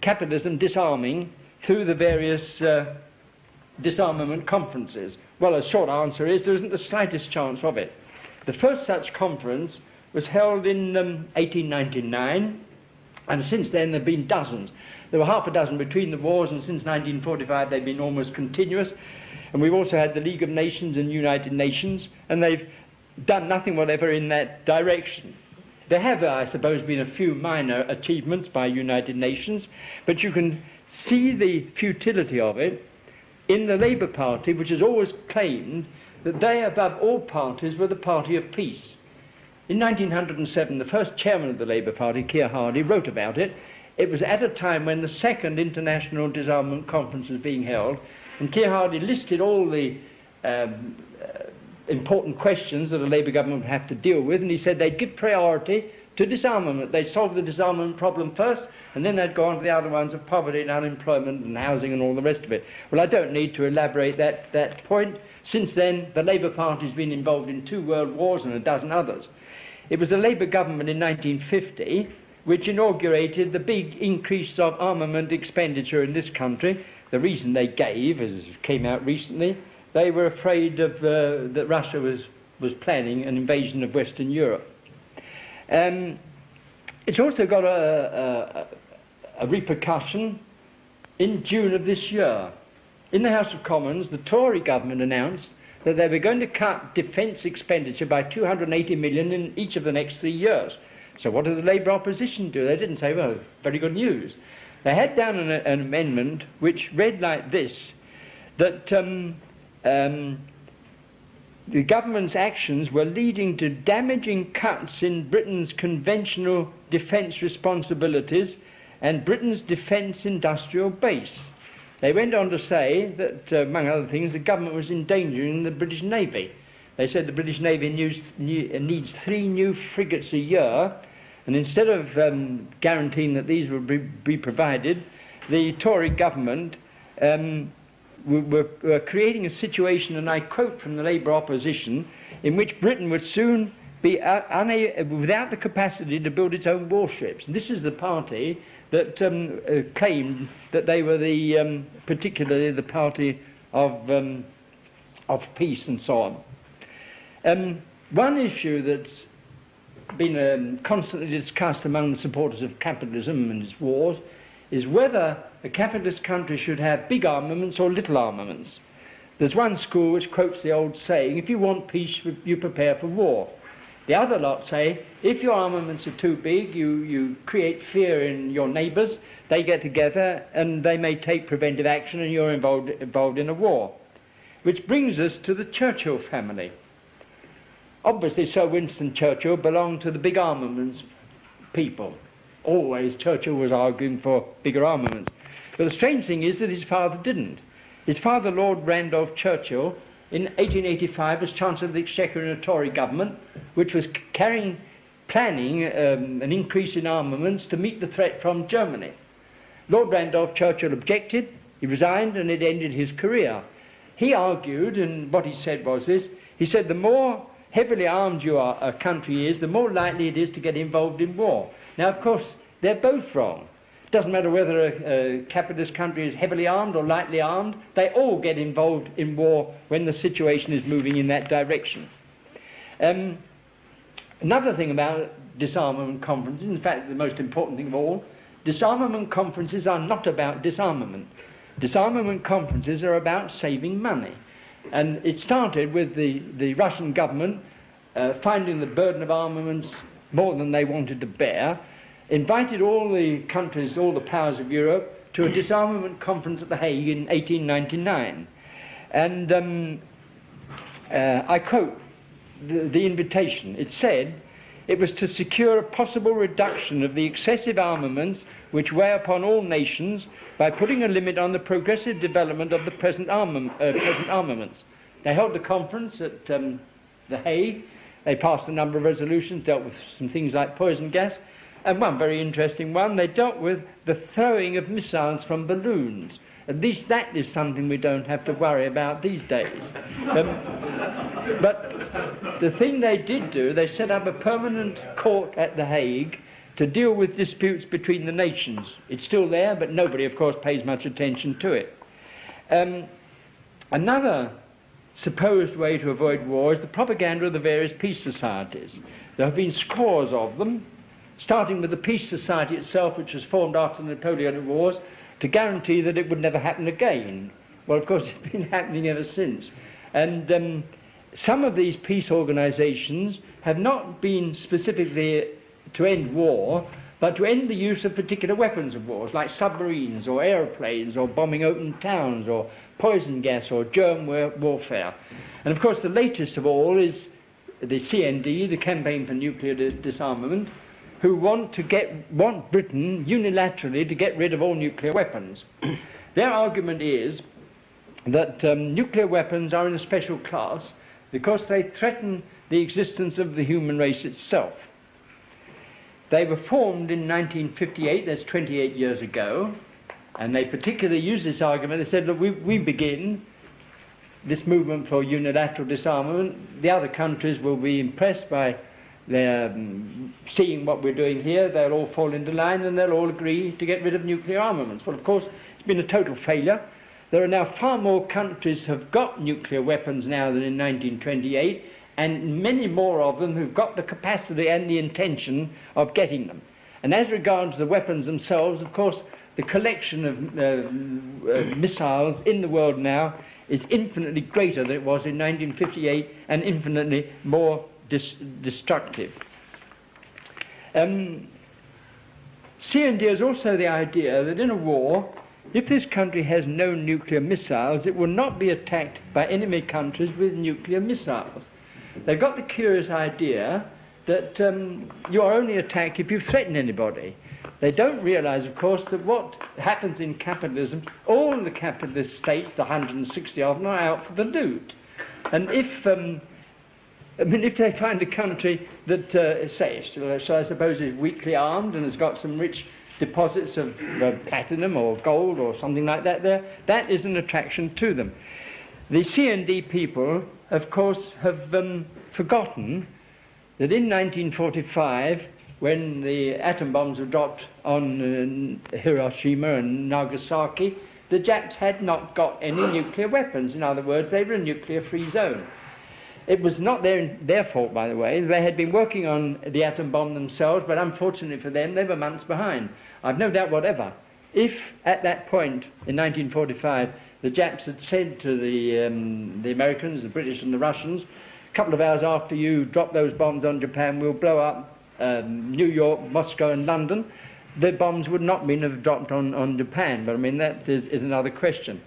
capitalism disarming through the various disarmament conferences? Well, a short answer is there isn't the slightest chance of it. The first such conference was held in 1899, and since then there have been dozens. There were half a dozen between the wars, and since 1945 they've been almost continuous. And we've also had the League of Nations and United Nations, and they've done nothing whatever in that direction. There have, I suppose, been a few minor achievements by United Nations, but you can see the futility of it in the Labour Party, which has always claimed that they, above all parties, were the party of peace. In 1907, the first chairman of the Labour Party, Keir Hardie, wrote about it. It was at a time when the second International Disarmament Conference was being held, and Keir Hardie listed all the important questions that a Labour government would have to deal with, and he said they'd give priority to disarmament. They'd solve the disarmament problem first, and then they'd go on to the other ones of poverty and unemployment and housing and all the rest of it. Well, I don't need to elaborate that point. Since then, the Labour Party's been involved in 2 world wars and a dozen others. It was the Labour government in 1950 which inaugurated the big increase of armament expenditure in this country. The reason they gave, as came out recently, they were afraid of that Russia was planning an invasion of Western Europe. It's also got a repercussion in June of this year. In the House of Commons, the Tory government announced that they were going to cut defence expenditure by 280 million in each of the next 3 years. So what did the Labour opposition do? They didn't say, well, very good news. They had down an amendment which read like this, that the government's actions were leading to damaging cuts in Britain's conventional defence responsibilities and Britain's defence industrial base. They went on to say that, among other things, the government was endangering the British Navy. They said the British Navy needs 3 new frigates a year, and instead of guaranteeing that these would be provided, the Tory government were creating a situation, and I quote from the Labour opposition, in which Britain would soon be without the capacity to build its own warships. And this is the party that claimed that they were particularly the party of peace and so on. One issue that's been constantly discussed among the supporters of capitalism and its wars is whether a capitalist country should have big armaments or little armaments. There's one school which quotes the old saying, if you want peace, you prepare for war. The other lot say, if your armaments are too big, you create fear in your neighbours, they get together and they may take preventive action and you're involved in a war. Which brings us to the Churchill family. Obviously, Sir Winston Churchill belonged to the big armaments people. Always Churchill was arguing for bigger armaments. But the strange thing is that his father didn't. His father, Lord Randolph Churchill, in 1885 was Chancellor of the Exchequer in a Tory government, which was planning an increase in armaments to meet the threat from Germany. Lord Randolph Churchill objected, he resigned, and it ended his career. He argued, and what he said was this, he said the more heavily armed a country is, the more likely it is to get involved in war. Now, of course, they're both wrong. It doesn't matter whether a capitalist country is heavily armed or lightly armed, they all get involved in war when the situation is moving in that direction. Another thing about disarmament conferences, in fact the most important thing of all, disarmament conferences are not about disarmament. Disarmament conferences are about saving money. And it started with the Russian government finding the burden of armaments more than they wanted to bear, invited all the countries, all the powers of Europe, to a disarmament conference at The Hague in 1899. And I quote the invitation. It said, it was to secure a possible reduction of the excessive armaments which weigh upon all nations by putting a limit on the progressive development of the present armaments. They held the conference at The Hague. They passed a number of resolutions, dealt with some things like poison gas, and one very interesting one, they dealt with the throwing of missiles from balloons. At least that is something we don't have to worry about these days. But the thing they did do, they set up a permanent court at The Hague to deal with disputes between the nations. It's still there, but nobody, of course, pays much attention to it. Another supposed way to avoid war is the propaganda of the various peace societies. There have been scores of them, starting with the Peace Society itself, which was formed after the Napoleonic Wars, to guarantee that it would never happen again. Well, of course, it's been happening ever since. And some of these peace organizations have not been specifically to end war, but to end the use of particular weapons of wars, like submarines or aeroplanes or bombing open towns or poison gas or germ warfare. And of course the latest of all is the CND, the Campaign for Nuclear Disarmament, who want Britain unilaterally to get rid of all nuclear weapons. Their argument is that nuclear weapons are in a special class because they threaten the existence of the human race itself. They were formed in 1958, that's 28 years ago, and they particularly used this argument. They said, look, we begin this movement for unilateral disarmament. The other countries will be impressed by their seeing what we're doing here. They'll all fall into line and they'll all agree to get rid of nuclear armaments. Well, of course, it's been a total failure. There are now far more countries have got nuclear weapons now than in 1928, and many more of them who've got the capacity and the intention of getting them. And as regards the weapons themselves, of course, the collection of missiles in the world now is infinitely greater than it was in 1958 and infinitely more destructive. CND is also the idea that in a war, if this country has no nuclear missiles, it will not be attacked by enemy countries with nuclear missiles. They've got the curious idea that you are only attacked if you threaten anybody. They don't realize, of course, that what happens in capitalism, all the capitalist states, the 160 of them, are out for the loot. And if they find a country that, so I suppose is weakly armed and has got some rich deposits of platinum or gold or something like that there, that is an attraction to them. The CND people, of course, have forgotten that in 1945, when the atom bombs were dropped on Hiroshima and Nagasaki, the Japs had not got any nuclear weapons. In other words, they were a nuclear-free zone. It was not their fault, by the way. They had been working on the atom bomb themselves, but unfortunately for them, they were months behind. I've no doubt whatever. If, at that point, in 1945, the Japs had said to the Americans, the British and the Russians, a couple of hours after you drop those bombs on Japan, we'll blow up New York, Moscow and London, the bombs would not have dropped on Japan. But I mean, that is another question.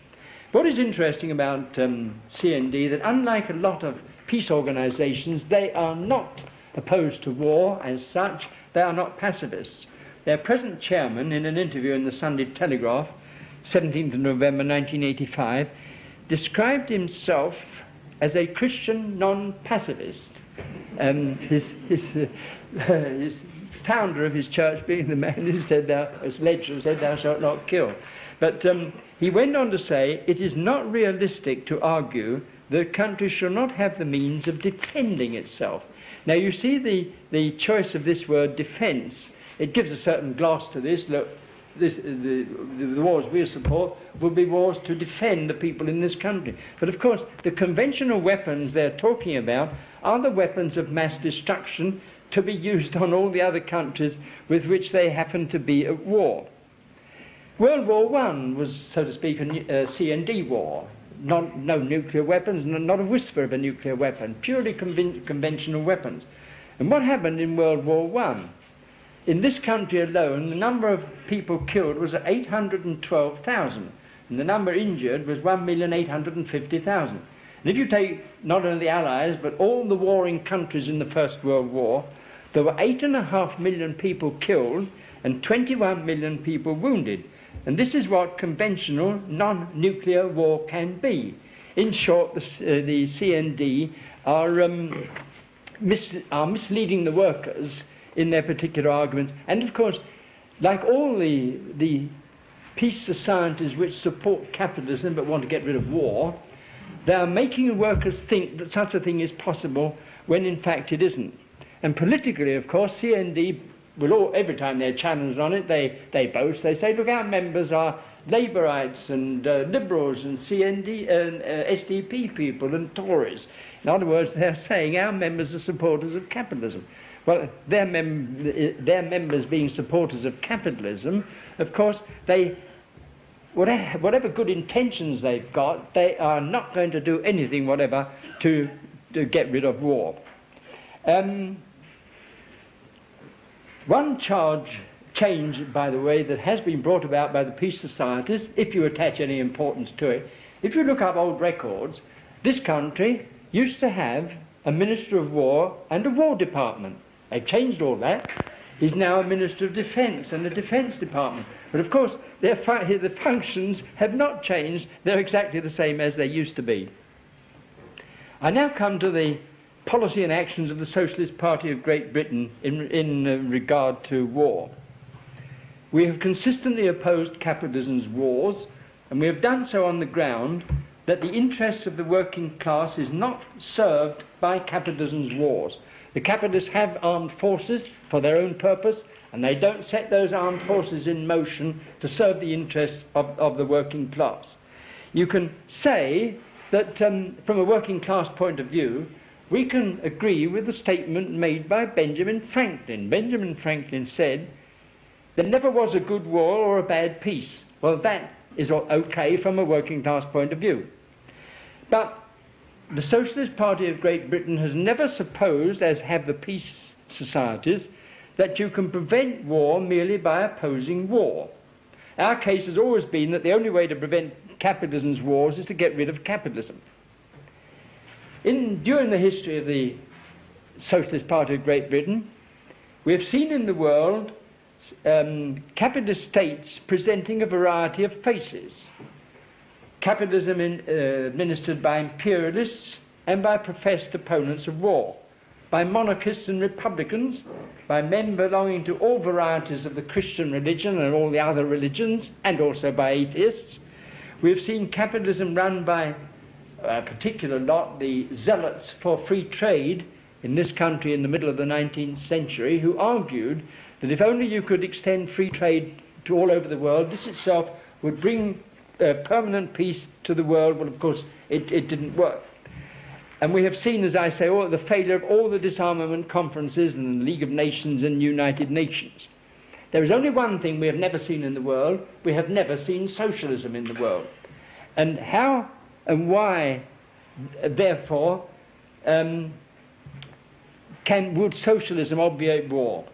What is interesting about CND, that unlike a lot of peace organizations, they are not opposed to war as such. They are not pacifists. Their present chairman, in an interview in the Sunday Telegraph, 17th of November 1985, described himself as a Christian non-pacifist. His founder of his church being the man who said, as lecturer said, thou shalt not kill. But he went on to say, it is not realistic to argue the country shall not have the means of defending itself. Now you see the choice of this word defence. It gives a certain gloss to this. Look, the wars we support will be wars to defend the people in this country. But of course, the conventional weapons they're talking about are the weapons of mass destruction to be used on all the other countries with which they happen to be at war. World War I was, so to speak, a CND war. No nuclear weapons, not a whisper of a nuclear weapon, purely conventional weapons. And what happened in World War I? In this country alone, the number of people killed was 812,000, and the number injured was 1,850,000. And if you take not only the Allies, but all the warring countries in the First World War, there were 8.5 million people killed and 21 million people wounded. And this is what conventional non-nuclear war can be. In short, the CND are misleading the workers in their particular arguments. And of course, like all the peace societies which support capitalism but want to get rid of war, they are making workers think that such a thing is possible when in fact it isn't. And politically, of course, CND will every time they're challenged on it, they boast. They say, look, our members are Labourites and Liberals and CND and SDP people and Tories. In other words, they're saying our members are supporters of capitalism. Well, their members being supporters of capitalism, of course, whatever good intentions they've got, they are not going to do anything whatever to get rid of war. One change, by the way, that has been brought about by the peace societies, if you attach any importance to it, if you look up old records, this country used to have a Minister of War and a War Department. They've changed all that. He's now a Minister of Defence and a Defence Department. But of course, the functions have not changed. They're exactly the same as they used to be. I now come to the policy and actions of the Socialist Party of Great Britain in regard to war. We have consistently opposed capitalism's wars, and we have done so on the ground that the interests of the working class is not served by capitalism's wars. The capitalists have armed forces for their own purpose, and they don't set those armed forces in motion to serve the interests of the working class. You can say that from a working class point of view, we can agree with the statement made by Benjamin Franklin. Benjamin Franklin said, there never was a good war or a bad peace. Well, that is okay from a working class point of view. But the Socialist Party of Great Britain has never supposed, as have the peace societies, that you can prevent war merely by opposing war. Our case has always been that the only way to prevent capitalism's wars is to get rid of capitalism. During the history of the Socialist Party of Great Britain, we have seen in the world capitalist states presenting a variety of faces. Capitalism administered by imperialists and by professed opponents of war, by monarchists and republicans, by men belonging to all varieties of the Christian religion and all the other religions, and also by atheists. We have seen capitalism run by a particular lot, the zealots for free trade, in this country in the middle of the 19th century who argued that if only you could extend free trade to all over the world, this itself would bring permanent peace to the world. Well, of course, it didn't work. And we have seen, as I say, the failure of all the disarmament conferences and the League of Nations and United Nations. There is only one thing we have never seen in the world. We have never seen socialism in the world. And how and why, therefore, would socialism obviate war?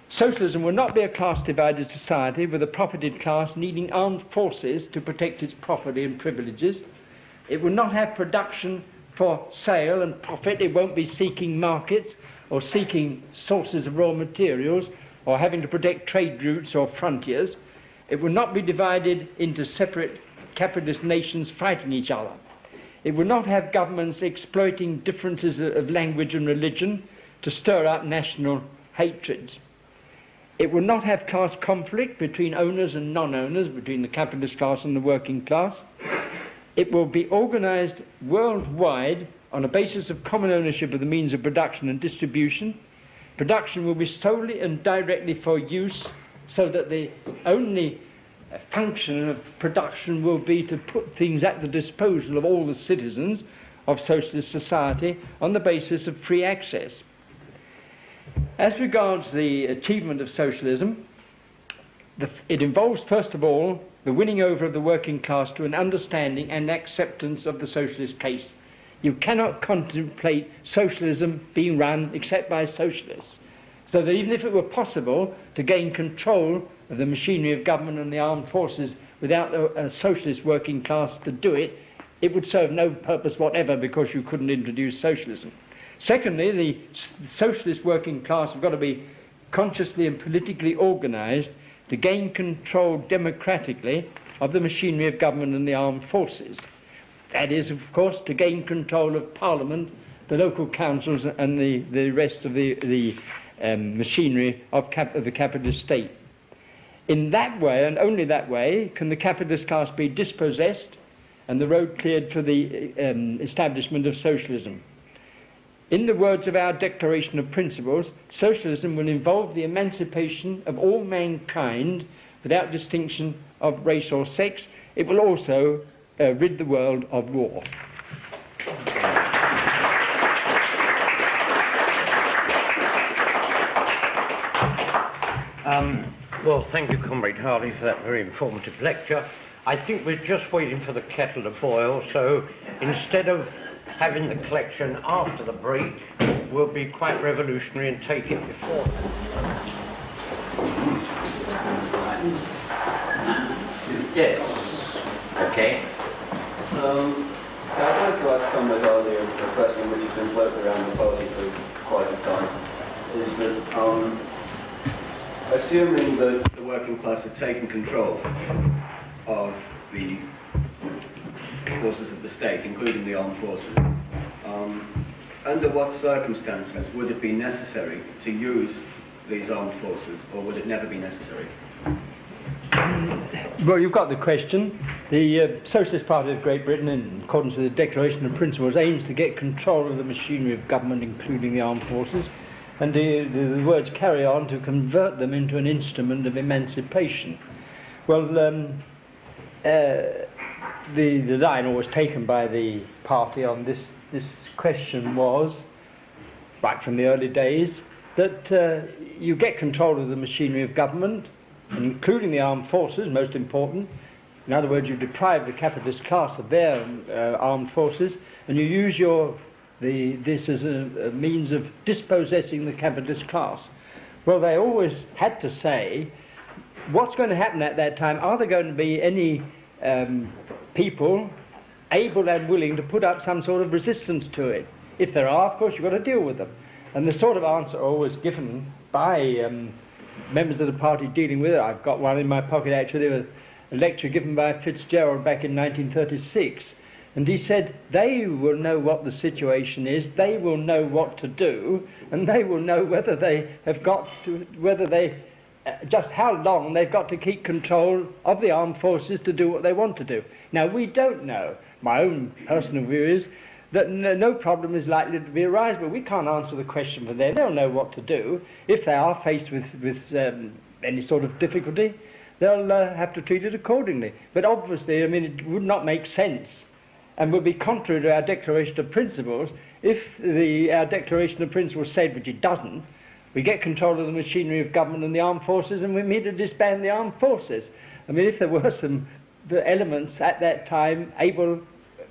Socialism will not be a class-divided society with a propertied class needing armed forces to protect its property and privileges. It will not have production for sale and profit. It won't be seeking markets or seeking sources of raw materials or having to protect trade routes or frontiers. It will not be divided into separate capitalist nations fighting each other. It will not have governments exploiting differences of language and religion to stir up national hatreds. It will not have class conflict between owners and non-owners, between the capitalist class and the working class. It will be organised worldwide on a basis of common ownership of the means of production and distribution. Production will be solely and directly for use, so that the only function of production will be to put things at the disposal of all the citizens of socialist society on the basis of free access. As regards the achievement of socialism, it involves, first of all, the winning over of the working class to an understanding and acceptance of the socialist case. You cannot contemplate socialism being run except by socialists. So that even if it were possible to gain control of the machinery of government and the armed forces without a socialist working class to do it, it would serve no purpose whatever, because you couldn't introduce socialism. Secondly, the socialist working class have got to be consciously and politically organised to gain control democratically of the machinery of government and the armed forces. That is, of course, to gain control of Parliament, the local councils and the rest of the machinery of the capitalist state. In that way, and only that way, can the capitalist class be dispossessed and the road cleared for the establishment of socialism. In the words of our Declaration of Principles, socialism will involve the emancipation of all mankind without distinction of race or sex. It will also rid the world of war. Well, thank you, Comrade Harley, for that very informative lecture. I think we're just waiting for the kettle to boil, so instead of having the collection after the break, we'll be quite revolutionary and take it before. Yes. Okay. I'd like to ask Comrade Harley a question which has been floating around the party for quite a time. Is that, assuming that the working class had taken control of the forces of the state, including the armed forces, under what circumstances would it be necessary to use these armed forces, or would it never be necessary? Well, you've got the question. The Socialist Party of Great Britain, in accordance with the Declaration of Principles, aims to get control of the machinery of government, including the armed forces, and the words carry on, to convert them into an instrument of emancipation. Well, the line always taken by the party on this question was, right from the early days, that you get control of the machinery of government, and including the armed forces, most important. In other words, you deprive the capitalist class of their armed forces, and you use this as a means of dispossessing the capitalist class. Well, they always had to say, what's going to happen at that time? Are there going to be any people able and willing to put up some sort of resistance to it? If there are, of course, you've got to deal with them. And the sort of answer always given by members of the party dealing with it, I've got one in my pocket actually, a lecture given by Fitzgerald back in 1936, and he said they will know what the situation is, they will know what to do, and they will know whether they have got to, just how long they've got to keep control of the armed forces to do what they want to do. Now, we don't know. My own personal view is that no problem is likely to be arise. But we can't answer the question for them. They'll know what to do. If they are faced with any sort of difficulty, they'll have to treat it accordingly. But obviously, I mean, it would not make sense and would be contrary to our Declaration of Principles if our Declaration of Principles said, which it doesn't, we get control of the machinery of government and the armed forces and we immediately disband the armed forces. I mean, if there were the elements at that time able,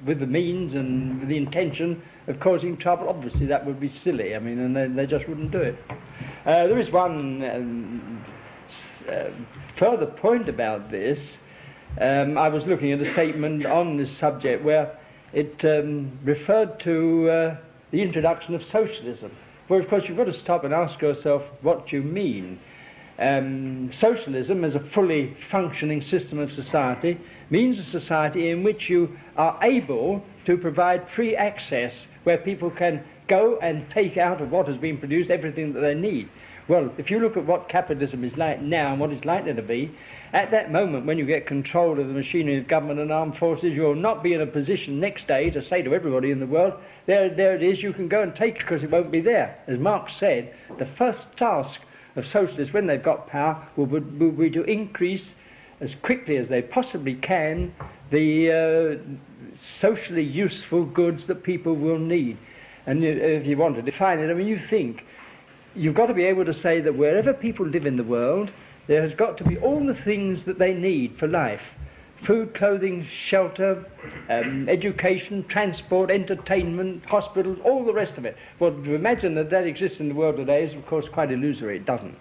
with the means and with the intention of causing trouble, obviously that would be silly. I mean, and they just wouldn't do it. There is one further point about this. I was looking at a statement on this subject where it referred to the introduction of socialism. Well, of course, you've got to stop and ask yourself what you mean. Socialism, as a fully functioning system of society, means a society in which you are able to provide free access, where people can go and take out of what has been produced everything that they need. Well, if you look at what capitalism is like now and what it's likely to be, at that moment when you get control of the machinery of government and armed forces, you will not be in a position next day to say to everybody in the world, there it is, you can go and take it, because it won't be there. As Marx said, the first task of socialists when they've got power will be to increase as quickly as they possibly can the socially useful goods that people will need. And if you want to define it, I mean, you think you've got to be able to say that wherever people live in the world, there has got to be all the things that they need for life. Food, clothing, shelter, education, transport, entertainment, hospitals, all the rest of it. Well, to imagine that that exists in the world today is, of course, quite illusory. It doesn't.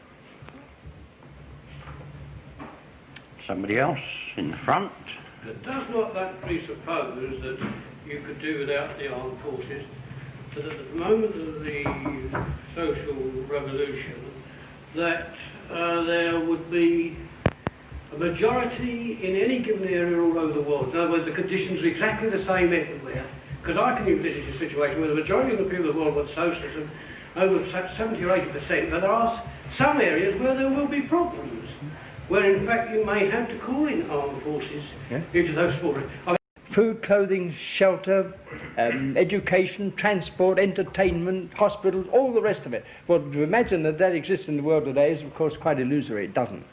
Somebody else in the front. Does not that presuppose that you could do without the armed forces, so that at the moment of the social revolution, that there would be a majority in any given area all over the world? In other words, the conditions are exactly the same everywhere. Because I can envisage a situation where the majority of the people of the world want socialism, over 70 or 80%, but there are some areas where there will be problems, where in fact you may have to call in armed forces into those forces. Food, clothing, shelter, education, transport, entertainment, hospitals, all the rest of it. Well, to imagine that that exists in the world today is, of course, quite illusory. It doesn't.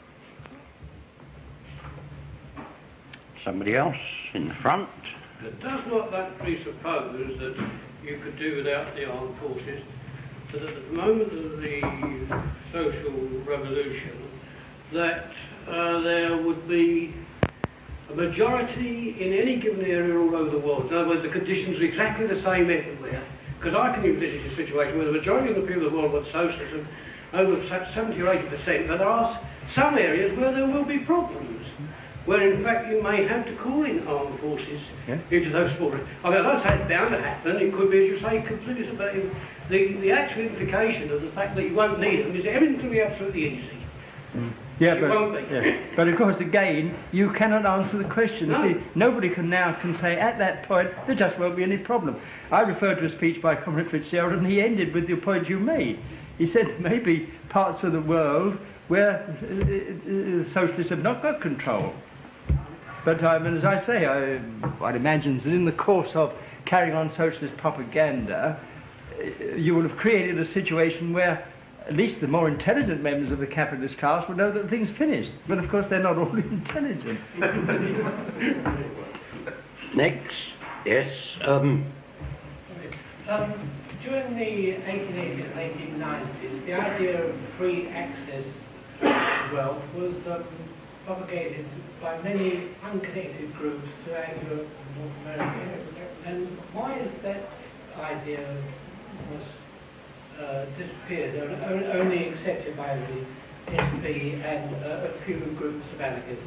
Somebody else in the front. Does not that presuppose that you could do without the armed forces, so that at the moment of the social revolution, that there would be a majority in any given area all over the world? In other words, the conditions are exactly the same everywhere. Because I can envisage a situation where the majority of the people of the world want socialism, over 70 or 80%, but there are some areas where there will be problems, where in fact you may have to call in armed forces into those forces. I mean, I don't say it's bound to happen. It could be, as you say, completely. But the actual implication of the fact that you won't need them is everything will be absolutely easy. Yeah, but of course, again, you cannot answer the question. No. See, nobody can say at that point there just won't be any problem. I referred to a speech by Comrade Fitzgerald, and he ended with the point you made. He said maybe parts of the world where socialists have not got control. But as I say, one imagines that in the course of carrying on socialist propaganda, you will have created a situation where at least the more intelligent members of the capitalist class will know that the thing's finished. But of course they're not all intelligent. Next. Yes. During the 1880s and 1890s, the idea of free access to wealth was propagated by many unconnected groups to Anglo and North America. And why is that idea was disappeared, only accepted by the SP and a few groups of anarchists?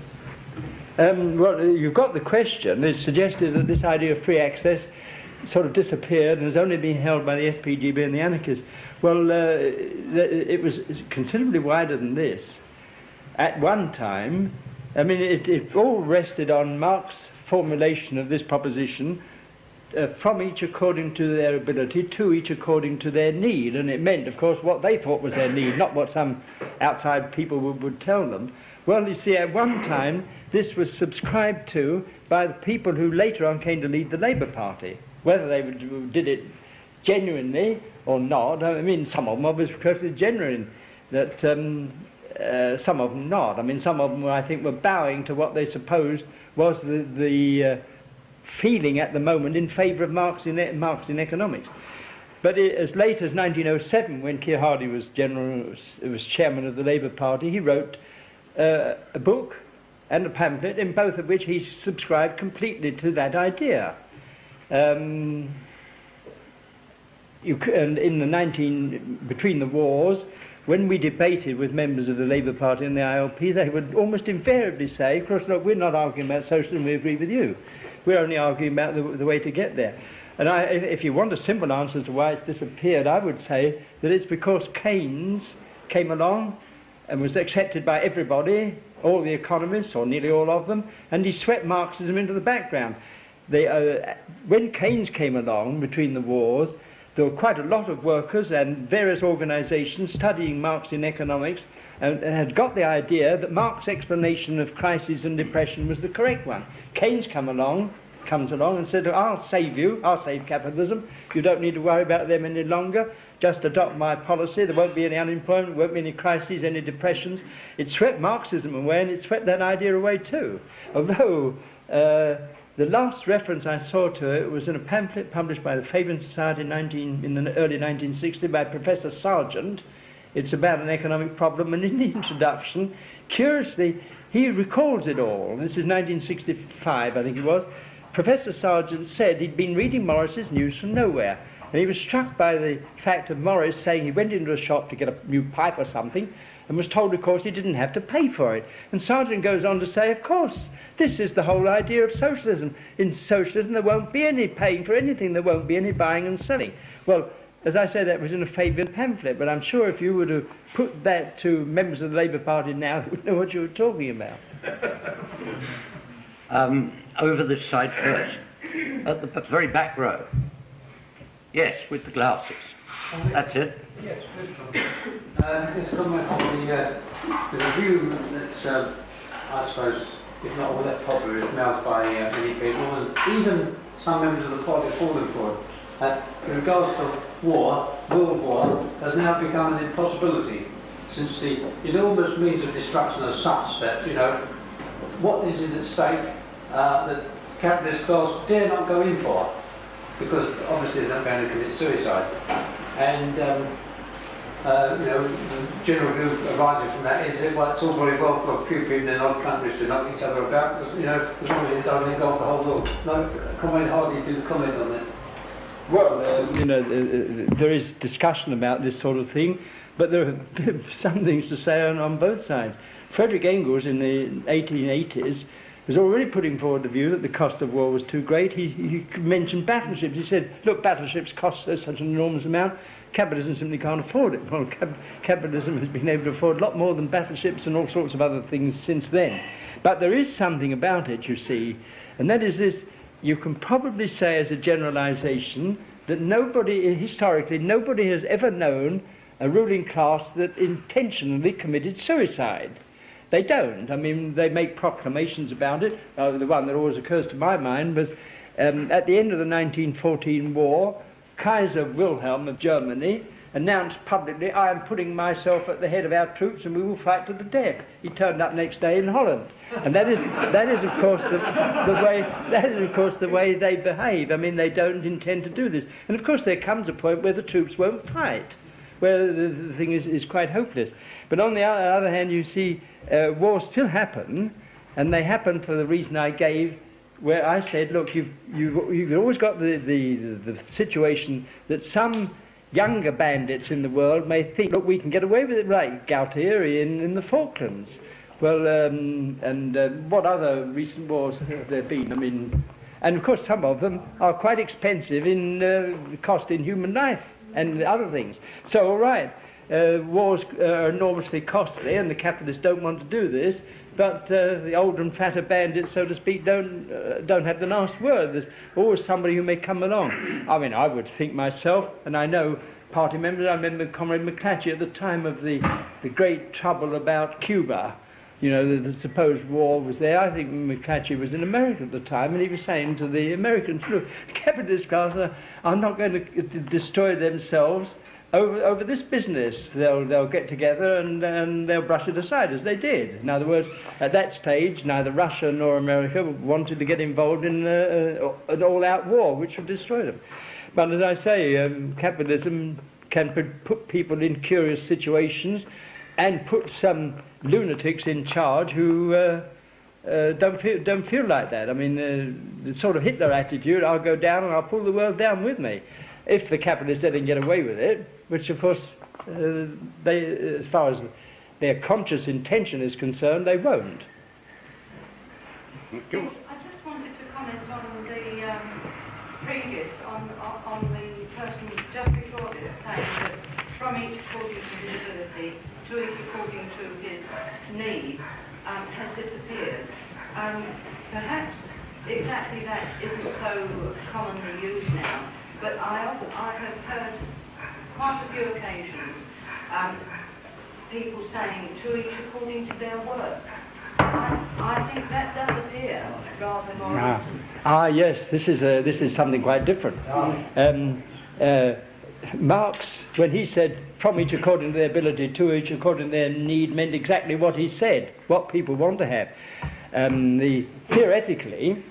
Well, you've got the question. It's suggested that this idea of free access sort of disappeared and has only been held by the SPGB and the anarchists. Well, it was considerably wider than this. At one time, I mean, it all rested on Marx's formulation of this proposition, from each according to their ability, to each according to their need. And it meant, of course, what they thought was their need, not what some outside people would tell them. Well, you see, at one time, this was subscribed to by the people who later on came to lead the Labour Party. Whether they did it genuinely or not, I mean, some of them obviously perfectly genuine, that some of them not. I mean, some of them, I think, were bowing to what they supposed was the feeling at the moment in favour of Marxian economics. But as late as 1907, when Keir Hardie was chairman of the Labour Party, he wrote a book and a pamphlet, in both of which he subscribed completely to that idea. And between the wars, when we debated with members of the Labour Party and the ILP, they would almost invariably say, of course, look, we're not arguing about socialism, we agree with you. We're only arguing about the way to get there. And if you want a simple answer to why it's disappeared, I would say that it's because Keynes came along and was accepted by everybody, all the economists, or nearly all of them, and he swept Marxism into the background. When Keynes came along between the wars, there were quite a lot of workers and various organisations studying Marxian economics and had got the idea that Marx's explanation of crisis and depression was the correct one. Keynes comes along and said, I'll save you, I'll save capitalism, you don't need to worry about them any longer, just adopt my policy, there won't be any unemployment, there won't be any crises, any depressions. It swept Marxism away, and it swept that idea away too. Although the last reference I saw to it was in a pamphlet published by the Fabian Society in the early 1960s by Professor Sargent. It's about an economic problem, and in the introduction, curiously, he recalls it all. This is 1965, I think it was. Professor Sargent said he'd been reading Morris's News from Nowhere, and he was struck by the fact of Morris saying he went into a shop to get a new pipe or something, and was told, of course, he didn't have to pay for it. And Sargent goes on to say, of course, this is the whole idea of socialism. In socialism, there won't be any paying for anything, there won't be any buying and selling. Well, as I say, that was in a Fabian pamphlet, but I'm sure if you were to put that to members of the Labour Party now, they would know what you were talking about. Over this side first, at the very back row. Yes, with the glasses. That's it. Yes, this comment on the view that's, I suppose, if not all that popular, is mouthed by many people, and even some members of the party falling for it, that in regards to war, world war, has now become an impossibility, since the enormous means of destruction are such that, what is at stake that capitalist class dare not go in for, because obviously they're not going to commit suicide. And the general view arising from that is that, well, it's all very well for a few people in odd countries to knock each other about, because, as long as it doesn't engulf the whole world. No, comment hardly do comment on that. Well, there is discussion about this sort of thing, but there are some things to say on both sides. Frederick Engels in the 1880s was already putting forward the view that the cost of war was too great. He mentioned battleships. He said, look, battleships cost such an enormous amount, capitalism simply can't afford it. Well, capitalism has been able to afford a lot more than battleships and all sorts of other things since then. But there is something about it, you see, and that is this: you can probably say as a generalization that historically, nobody has ever known a ruling class that intentionally committed suicide. They don't. I mean, they make proclamations about it. The one that always occurs to my mind was at the end of the 1914 war, Kaiser Wilhelm of Germany announced publicly, I am putting myself at the head of our troops and we will fight to the death. He turned up next day in Holland. And that is of course the way they behave. I mean, they don't intend to do this. And of course there comes a point where the troops won't fight, where the thing is quite hopeless. But on the other hand, you see, wars still happen, and they happen for the reason I gave, where I said, look, you've always got the situation that some younger bandits in the world may think, look, we can get away with it, like Galtieri in the Falklands. Well, what other recent wars have there been? I mean, and of course some of them are quite expensive in the cost in human life and other things. So, all right. Wars are enormously costly, and the capitalists don't want to do this. But the older and fatter bandits, so to speak, don't have the last word. There's always somebody who may come along. I mean, I would think myself, and I know party members. I remember Comrade McClatchy at the time of the great trouble about Cuba, you know, the supposed war was there. I think McClatchy was in America at the time, and he was saying to the Americans, look, capitalist class are not going to destroy themselves over this business. They'll get together and they'll brush it aside, as they did. In other words, at that stage, neither Russia nor America wanted to get involved in an all-out war, which would destroy them. But as I say, capitalism can put people in curious situations and put some lunatics in charge who don't feel like that. I mean, the sort of Hitler attitude, I'll go down and I'll pull the world down with me. If the capitalists let them get away with it, which of course, as far as their conscious intention is concerned, they won't. I just wanted to comment on the previous, on the person just before this saying that from each according to his ability to each according to his need has disappeared. Perhaps exactly that isn't so commonly used now, but I have heard quite a few occasions people saying to each according to their work. I think that does appear rather more often. Yes, this is something quite different. Marx, when he said from each according to their ability, to each according to their need, meant exactly what he said, what people want to have. Theoretically,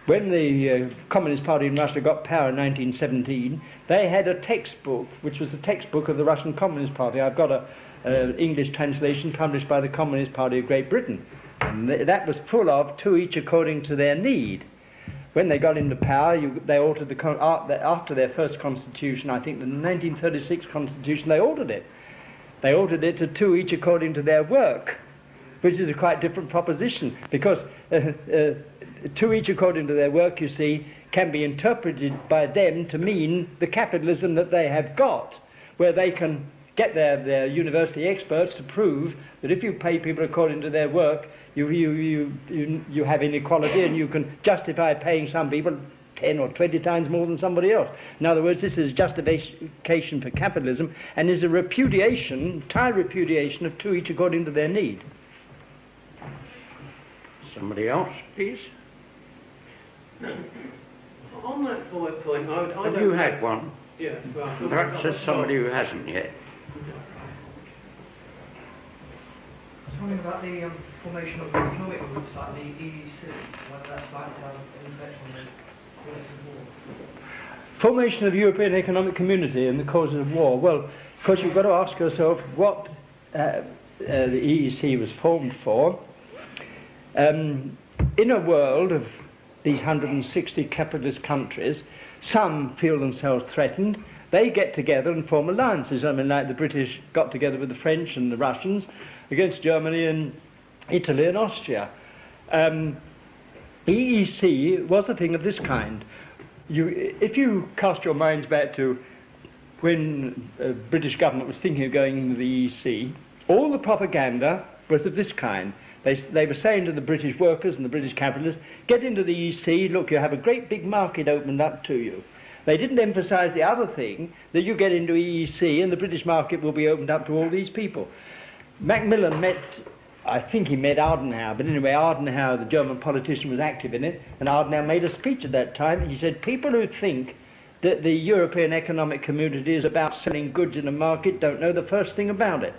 when the Communist Party in Russia got power in 1917, they had a textbook, which was the textbook of the Russian Communist Party. I've got an English translation published by the Communist Party of Great Britain. And that was full of to each according to their need. When they got into power, they altered after their first constitution, I think the 1936 constitution, they altered it. They altered it to each according to their work, which is a quite different proposition, because to each according to their work, you see, can be interpreted by them to mean the capitalism that they have got, where they can get their university experts to prove that if you pay people according to their work, you have inequality, and you can justify paying some people 10 or 20 times more than somebody else. In other words, this is justification for capitalism, and is a entire repudiation of to each according to their need. Somebody else, please? On that point, I Have you had one? Yeah, well, Perhaps there's somebody who hasn't yet. I was wondering about the formation of economic groups like the EEC, whether that's likely to have an effect on the collective war. Formation of European Economic Community and the causes of war. Well, of course, you've got to ask yourself what the EEC was formed for. In a world of these 160 capitalist countries, some feel themselves threatened. They get together and form alliances. I mean, like the British got together with the French and the Russians against Germany and Italy and Austria. EEC was a thing of this kind. If you cast your minds back to when the British government was thinking of going into the EEC, all the propaganda was of this kind. They were saying to the British workers and the British capitalists, get into the EEC, look, you have a great big market opened up to you. They didn't emphasise the other thing, that you get into EEC and the British market will be opened up to all these people. Macmillan I think he met Adenauer, but anyway, Adenauer, the German politician, was active in it, and Adenauer made a speech at that time. He said, people who think that the European Economic Community is about selling goods in a market don't know the first thing about it.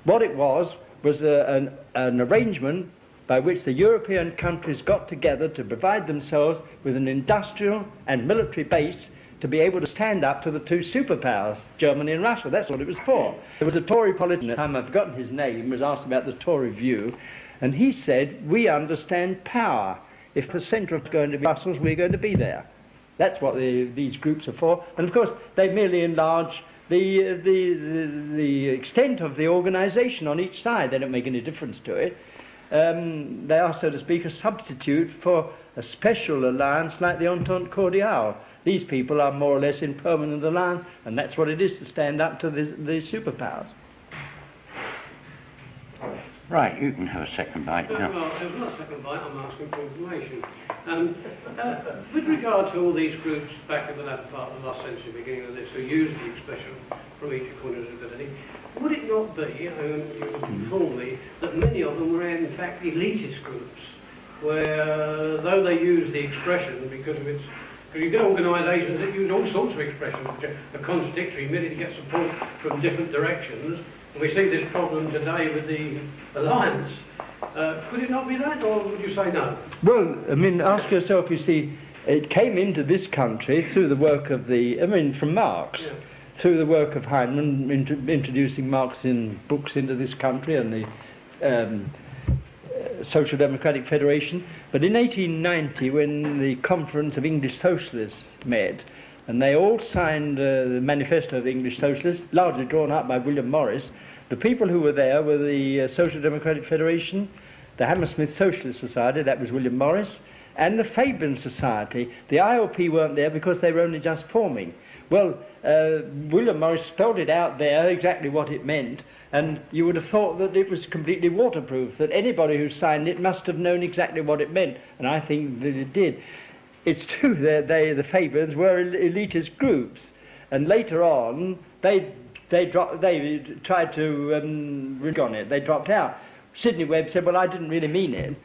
What it was an arrangement by which the European countries got together to provide themselves with an industrial and military base to be able to stand up to the two superpowers, Germany and Russia. That's what it was for. There was a Tory politician at the time, I've forgotten his name, was asked about the Tory view, and he said, we understand power. If the centre is going to be Brussels, we're going to be there. That's what these groups are for. And of course, they merely enlarge the extent of the organisation on each side. They don't make any difference to it. They are, so to speak, a substitute for a special alliance like the Entente Cordiale. These people are more or less in permanent alliance, and that's what it is to stand up to the superpowers. Right, you can have a second bite now. Well, it was not a second bite, I'm asking for information. With regard to all these groups back in the latter part of the last century, beginning of this, who used the expression from each according to his ability, would it not be, you inform me, that many of them were in fact elitist groups, where though they use the expression because of its... Because you get organisations that use all sorts of expressions which are contradictory, merely to get support from different directions. And we see this problem today with the alliance. Could it not be that, or would you say no? Well, I mean, ask yourself, you see, it came into this country through the work of from Marx, through the work of Heinemann, introducing Marxian books into this country and the Social Democratic Federation. But in 1890, when the Conference of English Socialists met, and they all signed the Manifesto of the English Socialists, largely drawn up by William Morris, the people who were there were the Social Democratic Federation, the Hammersmith Socialist Society, that was William Morris, and the Fabian Society. The IOP weren't there because they were only just forming. Well, William Morris spelled it out there exactly what it meant, and you would have thought that it was completely waterproof, that anybody who signed it must have known exactly what it meant, and I think that it did. It's true that the Fabians were elitist groups, and later on they tried to rig on it. They dropped out. Sidney Webb said, well, I didn't really mean it.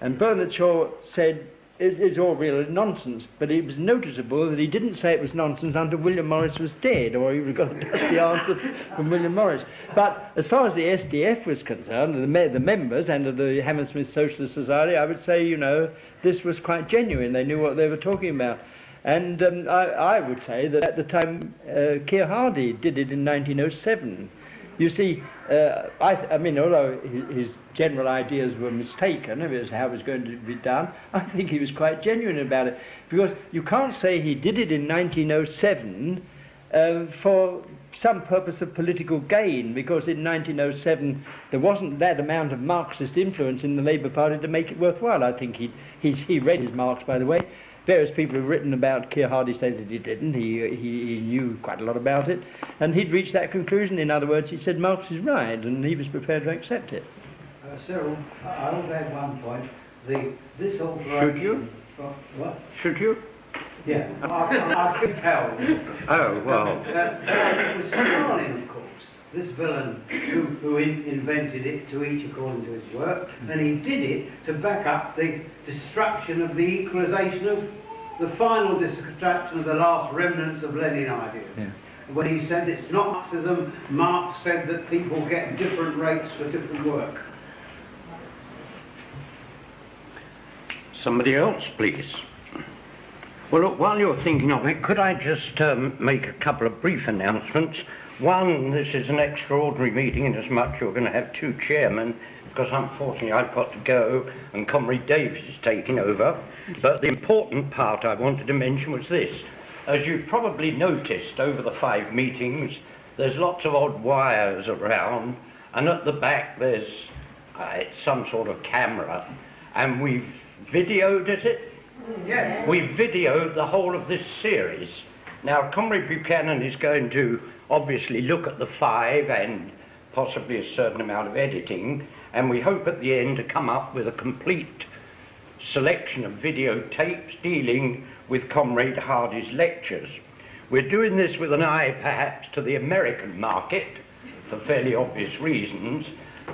And Bernard Shaw said, it's all real nonsense. But it was noticeable that he didn't say it was nonsense until William Morris was dead, or he would have got a dusty answer from William Morris. But as far as the SDF was concerned, the members and of the Hammersmith Socialist Society, I would say, this was quite genuine. They knew what they were talking about. And I would say that at the time, Keir Hardie did it in 1907. You see, I mean, although his general ideas were mistaken, it was how it was going to be done, I think he was quite genuine about it. Because you can't say he did it in 1907 for some purpose of political gain, because in 1907 there wasn't that amount of Marxist influence in the Labour Party to make it worthwhile. I think he read his Marx, by the way. Various people who've written about Keir Hardie say that he didn't. He knew quite a lot about it, and he'd reached that conclusion. In other words, he said Marx is right, and he was prepared to accept it. Cyril, I'll add one point. This alteration... Should you? What? Should you? Yeah, I could tell. Oh, well. It was Stalin, of course, this villain who invented it, to each according to his work, and he did it to back up the destruction of the equalisation of the final destruction of the last remnants of Lenin ideas. Yeah. When he said it's not Marxism, Marx said that people get different rates for different work. Somebody else, please. Well, look, while you're thinking of it, could I just make a couple of brief announcements? One, this is an extraordinary meeting in as much you're going to have two chairmen, because unfortunately I've got to go and Comrade Davis is taking over. But the important part I wanted to mention was this. As you've probably noticed over the 5 meetings, there's lots of odd wires around, and at the back there's some sort of camera, and we've videoed it. Yes. We've videoed the whole of this series. Now, Comrade Buchanan is going to obviously look at the 5 and possibly a certain amount of editing, and we hope at the end to come up with a complete selection of videotapes dealing with Comrade Hardie's lectures. We're doing this with an eye perhaps to the American market for fairly obvious reasons,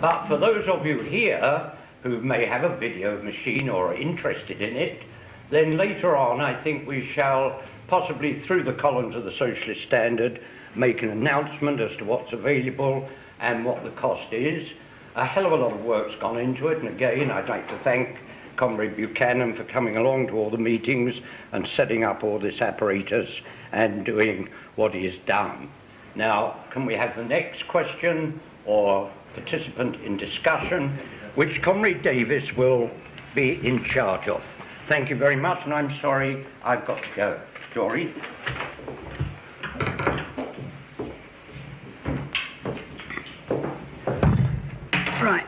but for those of you here who may have a video machine or are interested in it, then later on I think we shall, possibly through the columns of the Socialist Standard, make an announcement as to what's available and what the cost is. A hell of a lot of work's gone into it, and again I'd like to thank Comrade Buchanan for coming along to all the meetings and setting up all this apparatus and doing what he has done. Now, can we have the next question or participant in discussion, which Comrade Davis will be in charge of. Thank you very much, and I'm sorry I've got to go. Jory? Right.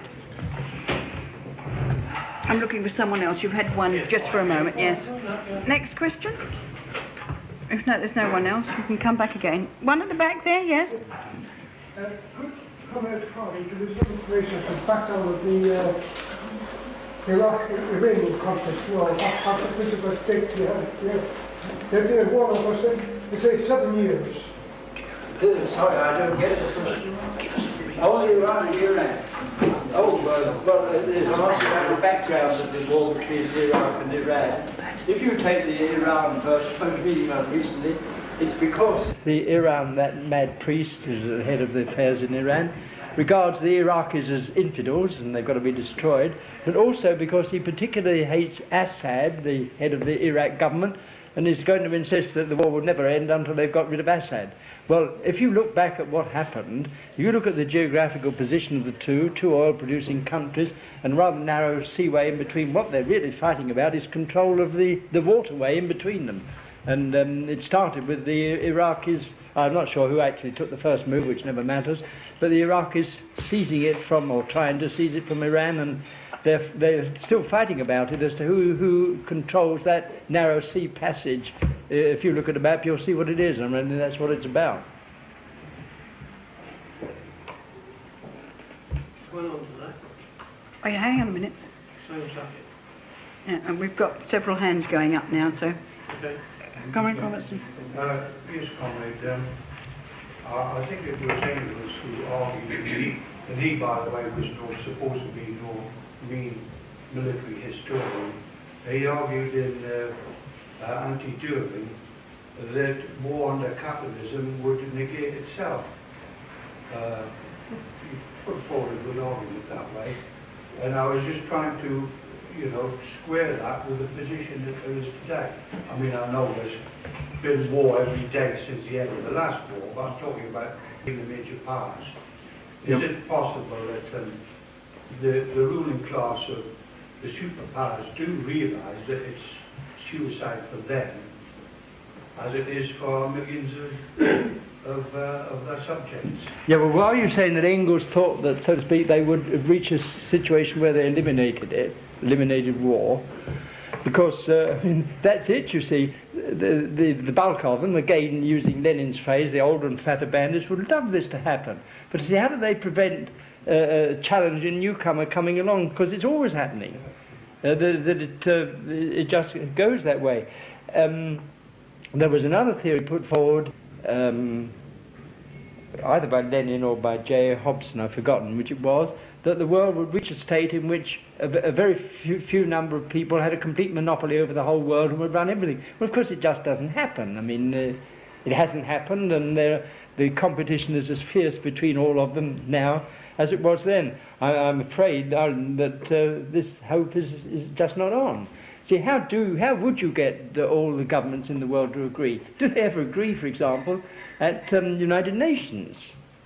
I'm looking for someone else. You've had one just for a moment, yes. Next question? If no, there's no one else, we can come back again. One at the back there, yes? comment Harvey, there was some information from background of the Iraq-Iranian conflict war. After political state, they did one of us, they say 7 years. Sorry, I don't get it. Oh, Iran and Iran. Oh, well, there's a lot about the background of the war between Iraq and Iran. If you take the Iran first, most recently, it's because the Iran, that mad priest who's the head of the affairs in Iran, regards the Iraqis as infidels and they've got to be destroyed, but also because he particularly hates Assad, the head of the Iraq government, and is going to insist that the war will never end until they've got rid of Assad. Well, if you look back at what happened, if you look at the geographical position of the two oil-producing countries, and rather narrow seaway in between, what they're really fighting about is control of the waterway in between them. And it started with the Iraqis, I'm not sure who actually took the first move, which never matters, but the Iraqis seizing it from, or trying to seize it from Iran, and they're still fighting about it as to who controls that narrow sea passage. If you look at the map, you'll see what it is. I mean, that's what it's about. What's on to that? Oh, yeah, hang on a minute. Same subject. Yeah, and we've got several hands going up now, so... Okay. Comrade Robertson. Yes, comrade. I think it was Engels who argued, and he, by the way, was not supposed to be no mean military historian. He argued in anti-During that war under capitalism would negate itself. He put forward a good argument that way, and I was just trying to, square that with the position that there is today. I mean, I know there's been war every day since the end of the last war, but I'm talking about in the major powers. Is it possible that the ruling class of the superpowers do realise that it's suicide for them as it is for millions of their subjects? Yeah, well, why are you saying that Engels thought that, so to speak, they would reach a situation where they eliminated war? Because I mean, that's it, you see. The bulk of them, again using Lenin's phrase, the older and fatter bandits, would love this to happen. But see, how do they prevent a challenging newcomer coming along? Because it's always happening. It just goes that way. There was another theory put forward, either by Lenin or by J. Hobson, I've forgotten which it was, that the world would reach a state in which a very few number of people had a complete monopoly over the whole world and would run everything. Well, of course, it just doesn't happen. I mean, it hasn't happened, and the competition is as fierce between all of them now as it was then. I'm afraid that this hope is just not on. See, how would you get all the governments in the world to agree? Do they ever agree, for example, at United Nations?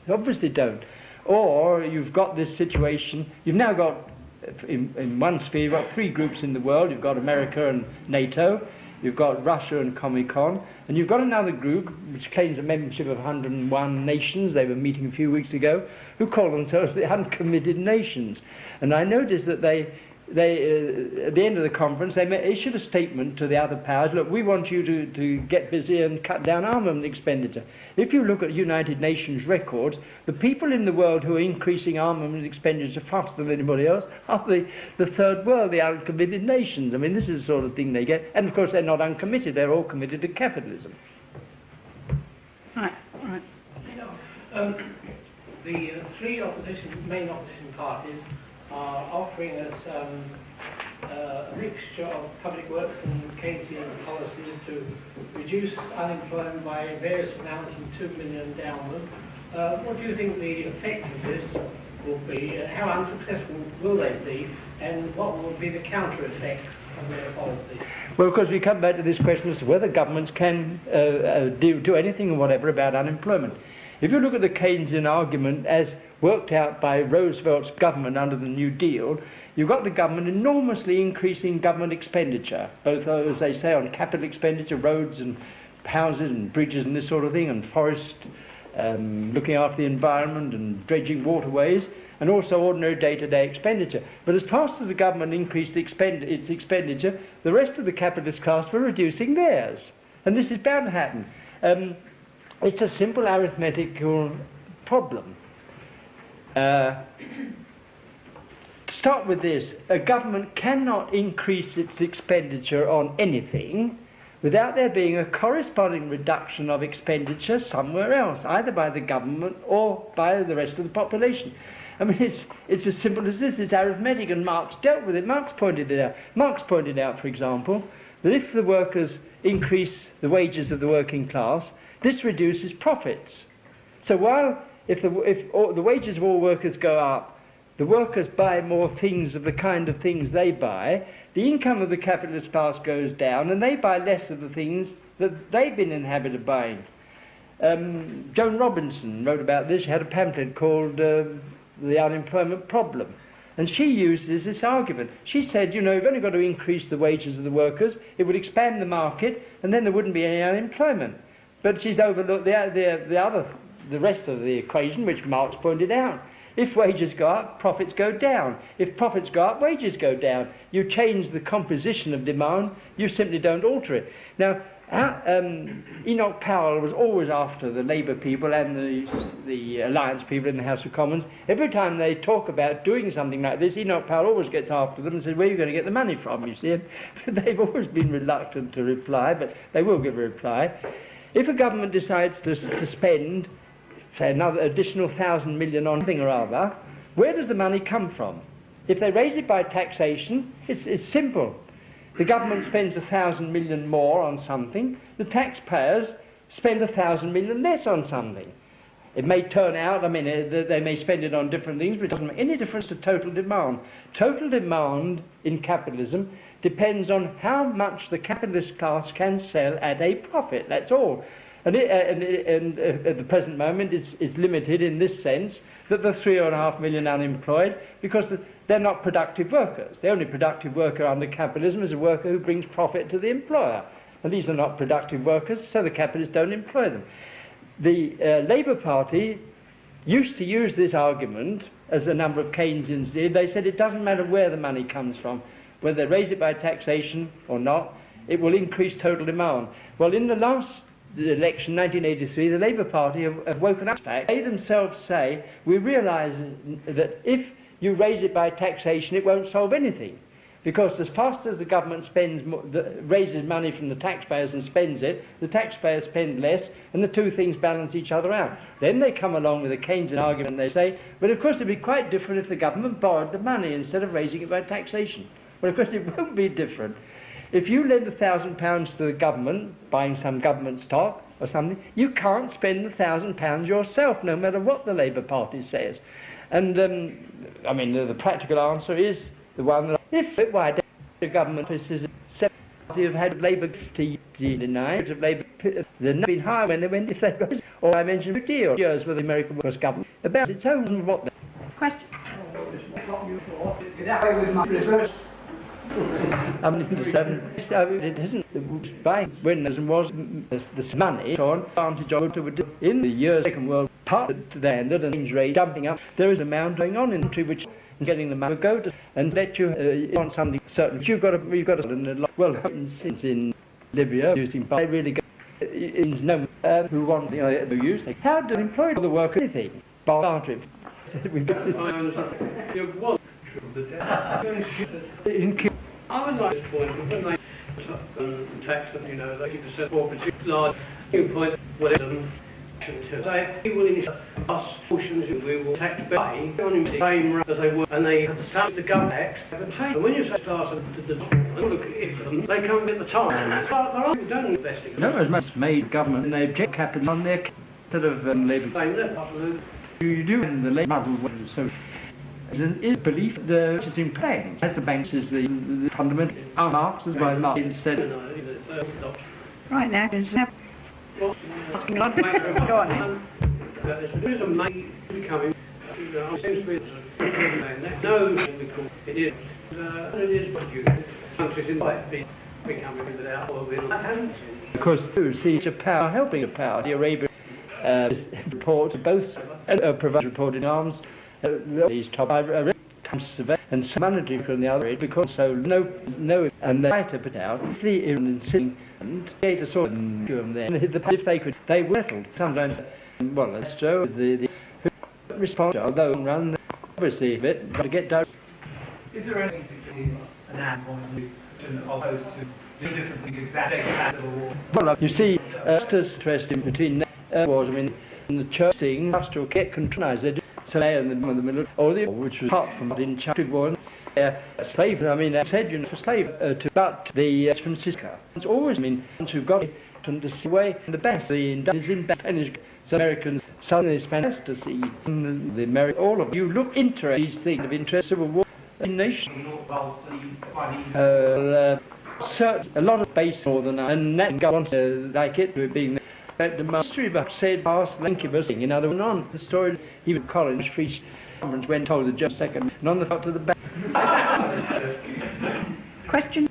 They obviously don't. Or you've got this situation, you've now got, in one sphere, you've got three groups in the world. You've got America and NATO, you've got Russia and Comecon, and you've got another group which claims a membership of 101 nations. They were meeting a few weeks ago, who call themselves the Uncommitted Nations. And I noticed that they at the end of the conference, they issued a statement to the other powers: look, we want you to get busy and cut down armament expenditure. If you look at United Nations records, the people in the world who are increasing armament expenditure faster than anybody else are the third world, the uncommitted nations. I mean, this is the sort of thing they get. And of course, they're not uncommitted, they're all committed to capitalism. Right. The three main opposition parties are offering us a mixture of public works and Keynesian policies to reduce unemployment by various amounts from 2 million downward. What do you think the effect of this will be? How unsuccessful will they be? And what will be the counter effect of their policy? Well, of course, we come back to this question as to whether governments can do anything or whatever about unemployment. If you look at the Keynesian argument as worked out by Roosevelt's government under the New Deal, you've got the government enormously increasing government expenditure, both, as they say, on capital expenditure, roads and houses and bridges and this sort of thing, and forest, looking after the environment and dredging waterways, and also ordinary day-to-day expenditure. But as fast as the government increased its expenditure, the rest of the capitalist class were reducing theirs. And this is bound to happen. It's a simple arithmetical problem. To start with this, a government cannot increase its expenditure on anything without there being a corresponding reduction of expenditure somewhere else, either by the government or by the rest of the population. I mean, it's as simple as this. It's arithmetic, and Marx dealt with it. Marx pointed it out. Marx pointed out, for example, that if the workers increase the wages of the working class, this reduces profits. So while if the wages of all workers go up, the workers buy more things of the kind of things they buy, the income of the capitalist class goes down, and they buy less of the things that they've been in the habit of buying. Joan Robinson wrote about this. She had a pamphlet called The Unemployment Problem. And she uses this argument. She said, you know, you've only got to increase the wages of the workers, it would expand the market, and then there wouldn't be any unemployment. But she's overlooked the rest of the equation, which Marx pointed out. If wages go up, profits go down. If profits go up, wages go down. You change the composition of demand, you simply don't alter it. Now, Enoch Powell was always after the Labour people and the Alliance people in the House of Commons. Every time they talk about doing something like this, Enoch Powell always gets after them and says, where are you going to get the money from, you see? They've always been reluctant to reply, but they will give a reply. If a government decides to spend, say, another additional 1,000 million on something or other, where does the money come from? If they raise it by taxation, it's simple. The government spends 1,000 million more on something, the taxpayers spend 1,000 million less on something. It may turn out, I mean, they may spend it on different things, but it doesn't make any difference to total demand. Total demand in capitalism depends on how much the capitalist class can sell at a profit, that's all. And at the present moment it's limited in this sense that there are 3.5 million unemployed because they're not productive workers. The only productive worker under capitalism is a worker who brings profit to the employer. And these are not productive workers, so the capitalists don't employ them. The Labour Party used to use this argument, as a number of Keynesians did. They said it doesn't matter where the money comes from, whether they raise it by taxation or not, it will increase total demand. Well, in the last election, 1983, the Labour Party have woken up. They themselves say, we realise that if you raise it by taxation, it won't solve anything. Because as fast as the government raises money from the taxpayers and spends it, the taxpayers spend less, and the two things balance each other out. Then they come along with a Keynesian argument, they say, but of course it would be quite different if the government borrowed the money instead of raising it by taxation. Well, of course it won't be different. If you lend £1,000 to the government, buying some government stock or something, you can't spend £1,000 yourself, no matter what the Labour Party says. And, I mean, the practical answer is the one that if why the government offices have had Labour 59 of Labour, they've been higher when they went, if they got, or I mentioned 50 years with the American Workers' Government about its own what the Question. It isn't buying when there was this money on advantage of it in the years Second World part they ended and things rate jumping up. There is an amount going on in the country which is getting the money to go to and let you want something certain. You've got to well since in Libya using by really is no who want the use. How do employ the worker anything? Barter it. I would like to point when they tax them, you know, 80% or large point whatever. Say, people in us portions we will tax pay on the same rate as they were, and they have the government tax. And when you say start to look at it for them, they can't get the time. They don't investigate. No, as much made government and they object capital on their instead of labour. You do in the labour muddle so. Is belief the which is in play as the banks is the fundamental Marx as well Marx said. Right now, go on. There is a money becoming. It seems to be it is. It is what you countries in the becoming without all the haven't. Of course, see a power helping a power. The Arabian reports both provide reported arms. These top and some monetary from the other because so no and they might have put out the insisting and create a sort of them there. If they could they settled sometimes well that's true respond, although run obviously a bit, but to get down. Is there anything that is an ad point of view opposed to the different things exactly or Well, you see, just as interesting between wars, I mean, in the church thing, pastoral get controlled, they did Saleh in the middle, or the which was apart from in Chapter 1. Slave, I mean, I said, you know, for slave, but the Francisca. It's always, I mean, once you've got it, to see way, the best, the is in Spanish, so Americans, suddenly Spanish to see, the American, all of you look into these things of interest, civil war, in nation. A lot of base more than that, and that go on to like it, being the mastery of said past incubus thing, in other words, on the story, even college, free conference went told the just second, and on the thought to the back. Question?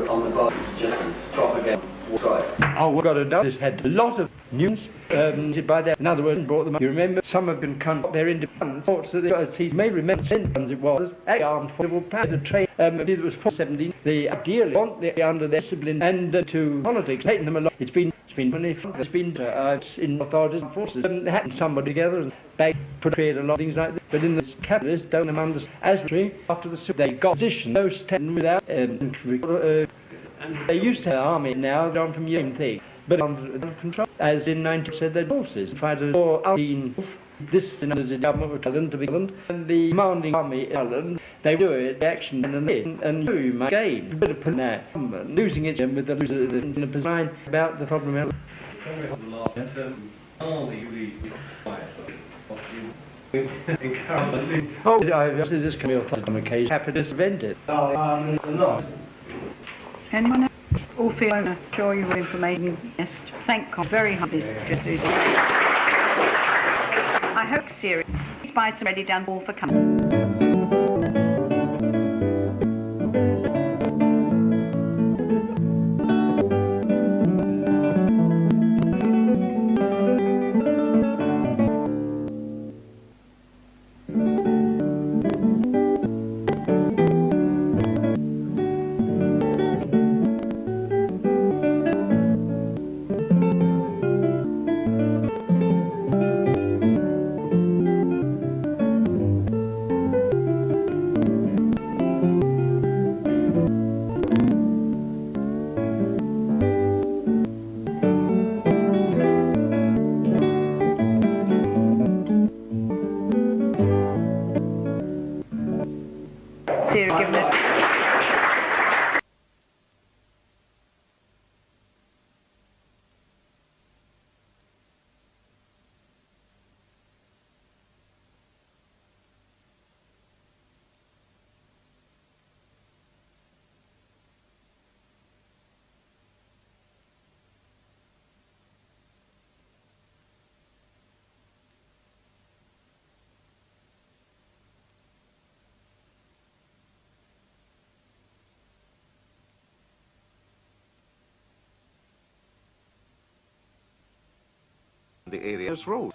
On the bus suggestions, propaganda, right. Oh, we've got to do this. Had a lot of news by that. In other words, brought them up. You remember, some have been come their independent thoughts that they may remember sentence it was armed civil power to trade. It was 417. They ideally want the under their discipline and to politics, taking them along. It's been in authorities and forces. Happened somebody together and they create a lot of things like this. But in the capitalists don't understand as after the they got position, no stand without and they used to have an army now, they're on from the same thing. But under control, as in 90 said their forces, fight for Ireland. This is the government of Ireland to be Ireland, and the commanding army in Ireland, they do it, the action and you might gain. But put that losing it with the loser in the design about the problem out. Oh, I see this can be on occasion. Capitalists invented. Anyone else? All feel I'm sure you were information. Yes. Thank God. Very happy to do so. I hope serious. Spice already done all for coming. The area's role.